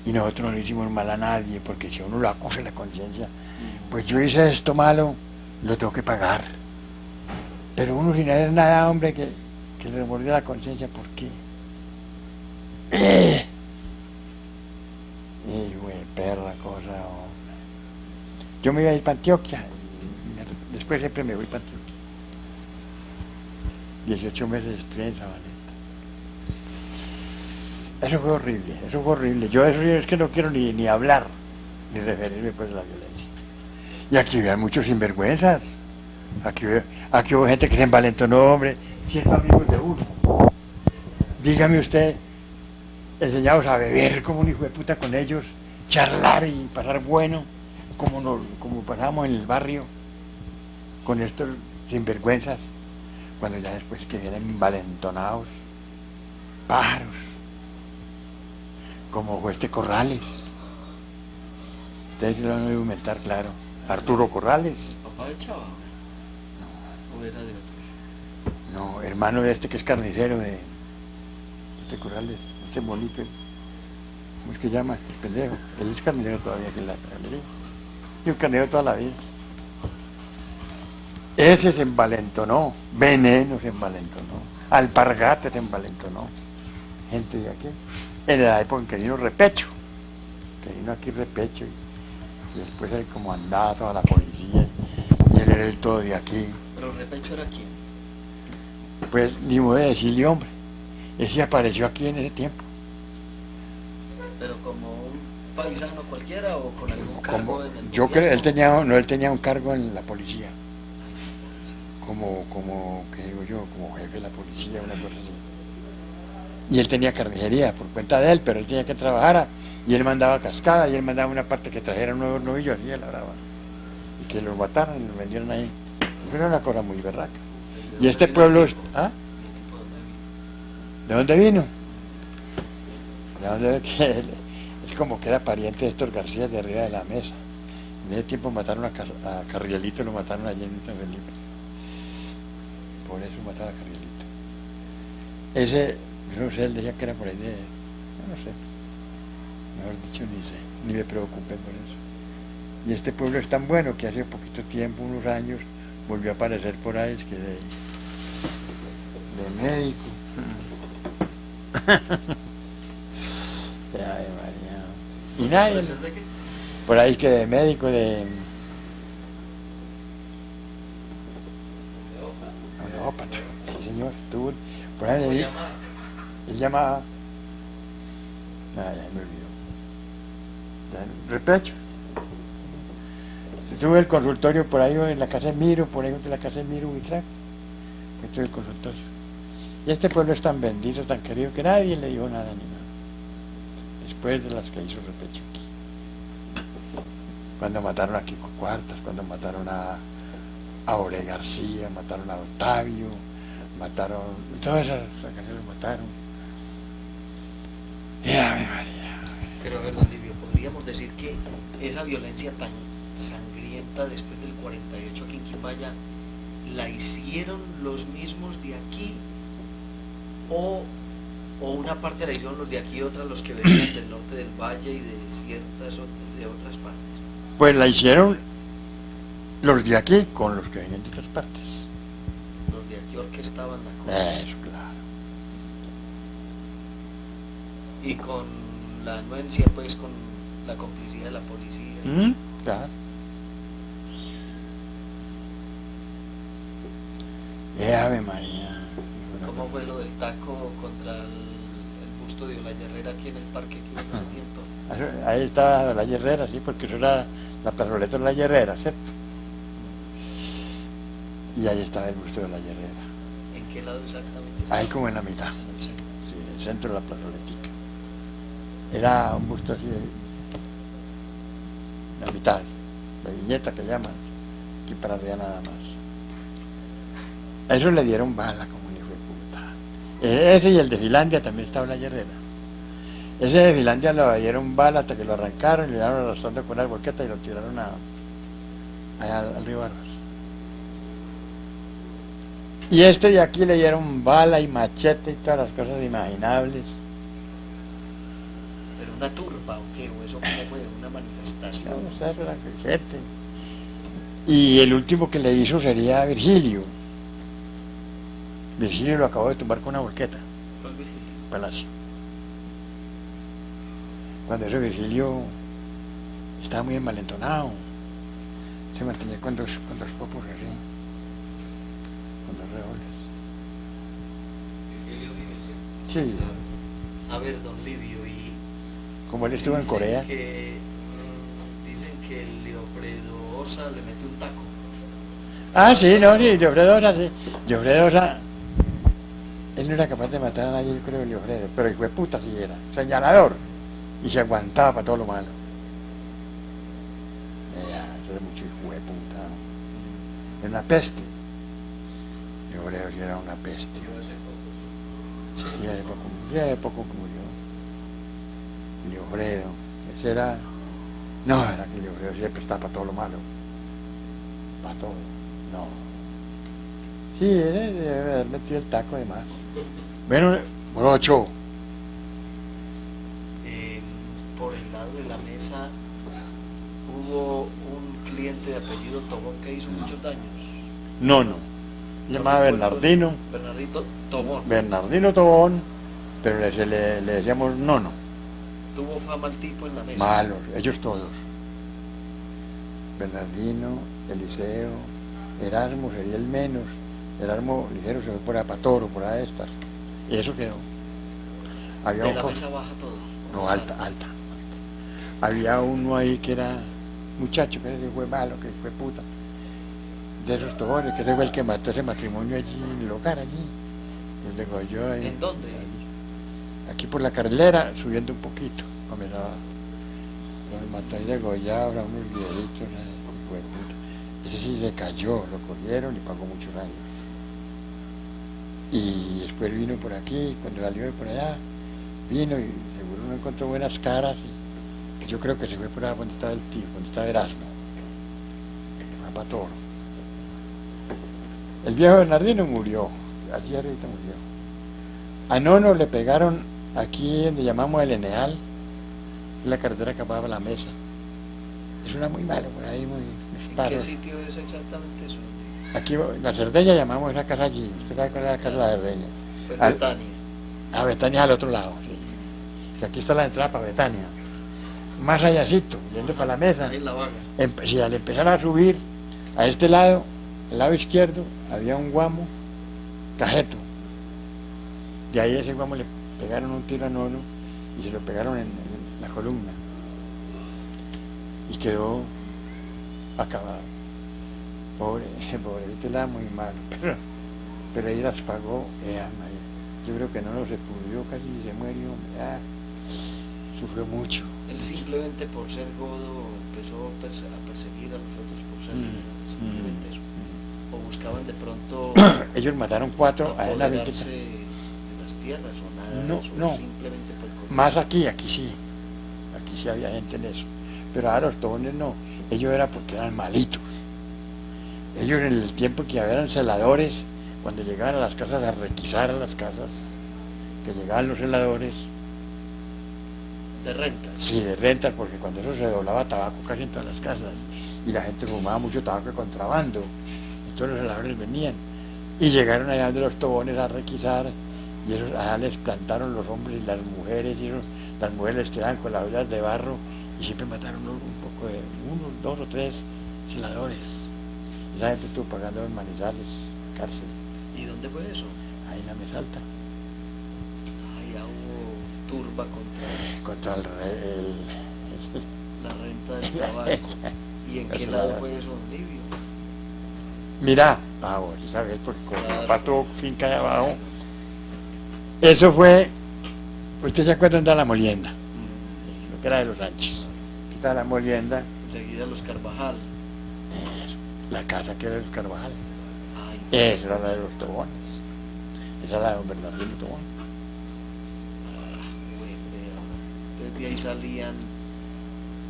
Y nosotros no le hicimos mal a nadie, porque si a uno lo acusa la conciencia, pues yo hice esto malo, lo tengo que pagar. Pero uno sin hacer nada, hombre, que le remordió la conciencia, ¿por qué? Hijo de perra cosa, hombre. Yo me iba a ir para Antioquia, y después siempre me voy para Antioquia. 18 meses estuve en Sabaneta. Eso fue horrible, eso fue horrible. Yo eso es que no quiero ni hablar, ni referirme pues a la violencia. Y aquí había muchos sinvergüenzas. Aquí hubo gente que se envalentonó, hombre, siendo amigos de uno. Dígame usted, enseñados a beber como un hijo de puta con ellos, charlar y pasar bueno, como pasamos en el barrio, con estos sinvergüenzas, cuando ya después que vienen envalentonados, pájaros, como fue este Corrales. Ustedes se lo van a argumentar, claro. Arturo Corrales. ¿Papá de Chava? ¿O era de otro? No, hermano de este que es carnicero de este Corrales, este bonito, ¿cómo es que llama? El pendejo. Él es carnicero todavía que en la galería. Y un carnicero toda la vida. Ese se envalentonó, Veneno se envalentonó, Alpargatas se envalentonó. Gente de aquí. En la época en que vino Repecho, que vino aquí Repecho, y después él como andaba toda la policía, y él era el todo de aquí. ¿Pero Repecho era quién? Pues ni modo de decirle, hombre, ese apareció aquí en ese tiempo. ¿Pero como un paisano cualquiera o con algún cargo en el Yo creo, gobierno? él tenía un cargo en la policía, ¿qué digo yo? Como jefe de la policía, una cosa así. Y él tenía carnicería por cuenta de él, pero él tenía que trabajar, y él mandaba cascada, y él mandaba una parte que trajera un nuevo novillo, así él hablaba. Y que los mataran y los vendieron ahí. Era una cosa muy berraca. Y este pueblo... ¿Ah? ¿De dónde vino? ¿De dónde vino? Es como que era pariente de estos García de arriba de la mesa. En ese tiempo mataron a Carrielito, lo mataron allí en San Felipe. Por eso mataron a Carrielito. Ese, yo no sé, él decía que era por ahí de... No sé. Mejor dicho, ni sé. Ni me preocupé por eso. Y este pueblo es tan bueno que hace poquito tiempo, unos años, volvió a aparecer por ahí, es que de médico. Ay, María. Y nadie. ¿De qué? Por ahí que de médico, de homeópata. Sí, señor. Estuvo por ahí. Él llamaba. Ya me olvidó. Repecho. Tuve el consultorio por ahí en la casa de Miro, por ahí de la casa de Miro Buitrac. Tuve el consultorio. Y este pueblo es tan bendito, tan querido, que nadie le dijo nada ni nada. Después de las que hizo Repecho aquí. Cuando mataron a Kiko Cuartas, cuando mataron a Ore García, mataron a Octavio, mataron... Todas esas canciones los mataron. Y Ave María. Pero a ver, don Livio, ¿podríamos decir que esa violencia tan sangrienta después del 48 aquí en Quimbaya la hicieron los mismos de aquí o una parte la hicieron los de aquí y otra los que venían del norte del valle y de de otras partes? Pues la hicieron los de aquí con los que venían de otras partes. Los de aquí orquestaban la cosa. Eso, claro. Y con la anuencia, pues, con la complicidad de la policía. Claro. Ave María. ¿Cómo fue lo del taco contra el busto de Olaya Herrera aquí en el parque que hubo hace tiempo? Ahí estaba la Herrera, sí, porque eso era la plazoleta de la Herrera, ¿cierto? Y ahí estaba el busto de la Herrera. ¿En qué lado exactamente estaba? Ahí como en la mitad, En el centro. sí, en el centro de la plazoletica. Era un busto así, la mitad, la viñeta que llaman. aquí para arriba nada más. A eso le dieron bala como un hijo de puta. Ese y el de Finlandia también estaba en la Herrera. Ese de Finlandia lo dieron bala hasta que lo arrancaron y le dieron arrastrando con una volqueta y lo tiraron allá al río Barbas. Y este de aquí le dieron bala y machete y todas las cosas imaginables. ¿Pero una turba o qué? ¿O eso cómo fue? ¿Una manifestación? No, o sea, eso era gente. Y el último que le hizo sería Virgilio. Virgilio lo acabó de tumbar con una volqueta. ¿Cuál Virgilio? Palacio. Cuando ese Virgilio estaba muy envalentonado, se mantenía con dos popos así, con dos revólveres. Virgilio vive, sí. Sí, A ver, don Livio, y como él estuvo en dicen Corea. Dicen que el Leofredo Osa le mete un taco. Ah, sí, no, sí, Leofredo Osa, sí. Leofredo Osa, él no era capaz de matar a nadie, yo creo, Leofredo, pero hijo de puta sí era, señalador, y se aguantaba para todo lo malo. Eso era mucho hijo de puta. Era una peste. Leofredo sí era una peste. Yo hace poco, sí. Sí, ya de poco que murió. Leofredo, ese era. No, era que Leofredo siempre estaba para todo lo malo. Para todo. No. Sí, él debe haber metido el taco además. Bueno, brocho. Por el lado de la mesa hubo un cliente de apellido Tobón que hizo muchos daños. No. Se llamaba Bernardino. Bernardito Tobón. Bernardino Tobón, pero le decíamos Nono. Tuvo fama el tipo en la mesa. Malos, ellos todos. Bernardino, Eliseo, Erasmo sería el menos. Erasmo ligero se fue por Apatoro, por ahí estas. Y eso quedó. Había De un la co- mesa baja todo. No, alta. Había uno ahí que era muchacho, que ese fue malo, que fue puta. De esos tobones, que ese fue el que mató ese matrimonio allí en el hogar, allí. El degolló ahí. ¿En dónde? Aquí por la carrilera, subiendo un poquito. Los mató ahí degollados a unos viejitos, hijo de puta. Ese sí se cayó, lo cogieron y pagó muchos años. Y después vino por aquí, cuando salió de por allá, vino y seguro no encontró buenas caras. Y yo creo que se fue por allá donde estaba el tío, donde estaba Erasmo. A Patoro. El viejo Bernardino murió, allí ahorita murió. A Nono le pegaron aquí donde llamamos el Eneal, la carretera que va a la mesa. Es una muy mala, por ahí muy ¿En qué paros. sitio es exactamente eso? Aquí en la Cerdeña llamamos esa casa allí, usted sabe cuál es la casa de la Cerdeña. Pues Al- Betania. A Betania al otro lado, sí. Que aquí está la entrada para Betania. Más allácito, yendo para la mesa. Ahí en la vaga. Si al empezar a subir a este lado, el lado izquierdo, había un guamo cajeto. De ahí a ese guamo le pegaron un tiro a Nono y se lo pegaron en la columna. Y quedó acabado. Pobrecito, era muy malo, pero ahí las pagó, María. Yo creo que no se pudrió, casi se murió, sufrió mucho. Él simplemente por ser godo empezó a perseguir a los otros por ser simplemente eso. O buscaban de pronto Ellos mataron 4 a la apoderarse vinqueta. de las tierras o nada No, de eso, no. simplemente por Más aquí sí había gente en eso. Pero a los tobones no, ellos eran porque eran malitos. Ellos en el tiempo que eran celadores, cuando llegaban a las casas a requisar a las casas, que llegaban los celadores, de renta. sí, de rentas, porque cuando eso se doblaba tabaco casi en todas las casas, y la gente fumaba mucho tabaco de contrabando, entonces los celadores venían, y llegaron allá de los tobones a requisar, y esos allá les plantaron los hombres y las mujeres, y las mujeres les tiraban con las ollas de barro, y siempre mataron un poco de 1, 2 o 3 celadores. Esa gente estuvo pagando en Manizales, cárcel, ¿Y dónde fue eso? ahí en la Mesa Alta, Allá hubo turba contra contra la renta del tabaco. ¿Y en qué Eso lado era. fue eso, don Livio? Mira, vos sabes, porque con Claro. el pato finca allá abajo, eso fue, ¿usted se acuerda de la molienda? Lo que era de los Sánchez. Aquí está la molienda, Enseguida los Carvajal. La casa que era de los Carvajal. Ay, Esa era la de los Tobones. Esa era la de don Bernardino Tobón. entonces de ahí salían.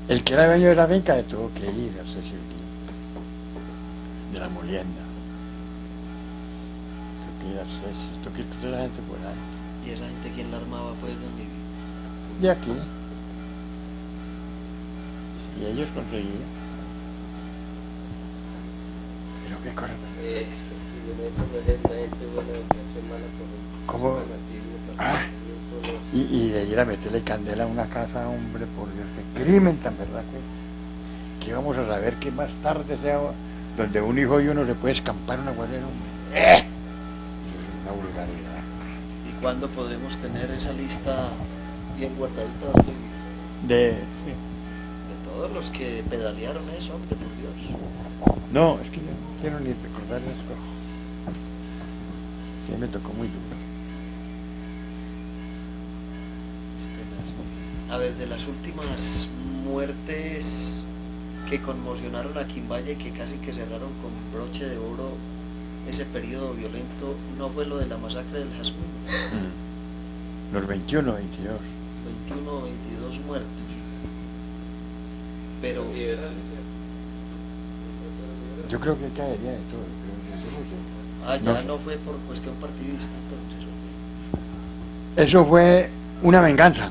El que era dueño de la finca tuvo que ir a hacerse de la molienda. Tuvo que ir a hacerse, tuvo que ir toda la gente por ahí. ¿Y esa gente quién la armaba pues donde vivía? De aquí. Y ellos conseguían. Pero qué cosa. ¿Cómo? Ah, y de ir a meterle candela a una casa, hombre, por Dios, qué crimen tan verdad que vamos a saber que más tarde sea donde un hijo y uno se puede escampar una guardia, hombre. Eso es una vulgaridad. ¿Y cuándo podremos tener esa lista bien guardadita De... de todos los que pedalearon eso, hombre, por Dios? No, es que yo no quiero ni recordar eso. Sí, me tocó muy duro. A ver, de las últimas muertes que conmocionaron a Quimbaye, que casi que cerraron con broche de oro ese periodo violento, ¿no fue lo de la masacre del Jazmín? Los 21, 22. 21 o 22 muertos. Pero Yo creo que caería de todo. Pero ya no. no fue por cuestión partidista, entonces. Eso fue una venganza.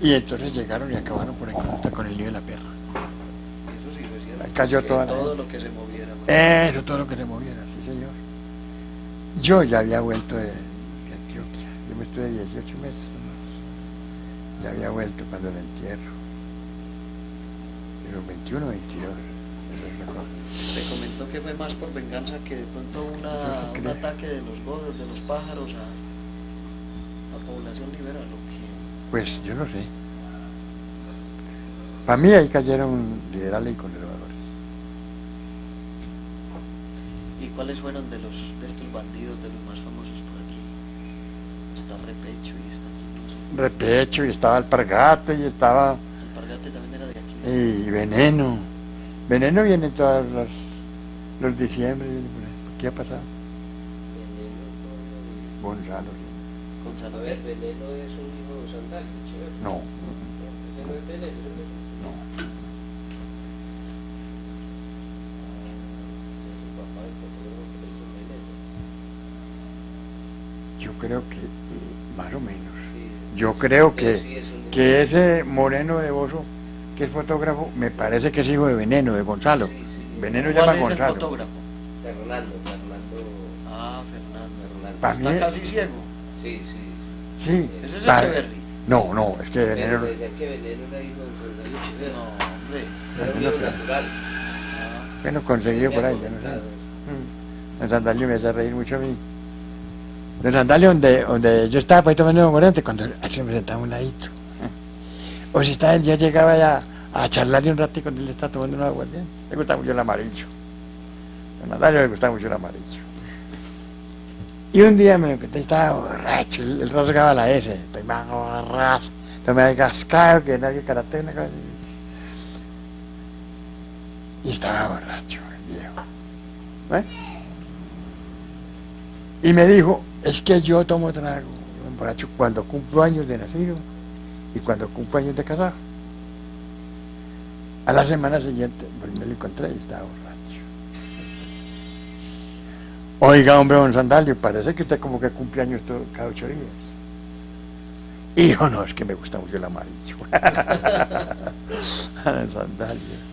Y entonces llegaron y acabaron por aquí con el niño de la perra. Eso sí fue cierto. Ahí cayó toda la todo gente. lo que se moviera. Eso, todo lo que se moviera, sí señor. Yo ya había vuelto de Antioquia. Yo me estuve 18 meses nomás. Ya había vuelto cuando el entierro. Pero 21, 22. Esa es la cosa. Se comentó que fue más por venganza que de pronto Yo sí un creo. ataque de los godos, de los pájaros a población liberal. ¿O qué? Pues yo no sé. Para mí ahí cayeron liberales y conservadores. ¿Y cuáles fueron de estos bandidos, de los más famosos por aquí? Está Repecho y está aquí. Repecho, y estaba Alpargate, y estaba Alpargate también era de aquí. y Veneno. Veneno viene todos los diciembre, viene por ahí. ¿Qué ha pasado? Gonzalo. Sí. Gonzalo. A ver, Veneno es un hijo de Sandal, chévere. No, Ese no es Veneno, ese no es no. su papá, el fotógrafo que le hizo Veneno. Yo creo que más o menos. Sí, Yo sí, creo sí, que, sí, es un- que ese Moreno de Bozo, que es fotógrafo, me parece que es hijo de Veneno, de Gonzalo. Sí, sí. Veneno ¿Cuál llama es el Gonzalo. fotógrafo? Fernando. Ah, Fernando. Pa' mí Está es- casi ciego. Sí. Sí. Ese es pa- Echeverry. No, es que Pero Veneno... decían que Veneno era hijo de Sandal y Echeverri. No, hombre. Era un hijo natural. Ah, Bueno, conseguido por ahí, Tenía yo no sé. comentado. Don Sandalio me hace reír mucho a mí. Don Sandalio, donde yo estaba ahí tomando aguardiente, cuando él se me sentaba a un ladito. O si está él, yo llegaba ya a charlarle un ratito cuando él estaba tomando un aguardiente. Le gustaba mucho el amarillo. Don Sandalio le gustaba mucho el amarillo. Y un día me encontré, estaba borracho, él rasgaba la S, estoy más borracho, estoy más cascado que nadie karate, una cosa así. Y estaba borracho, el viejo. ¿Eh? Y me dijo, es que yo tomo trago, borracho, cuando cumplo años de nacido y cuando cumplo años de casado. A la semana siguiente, pues me lo encontré y estaba borracho. Oiga, hombre, don Sandalio, parece que usted como que cumple años cada 8 días. Hijo, no, es que me gusta mucho el amarillo. Don Sandalio.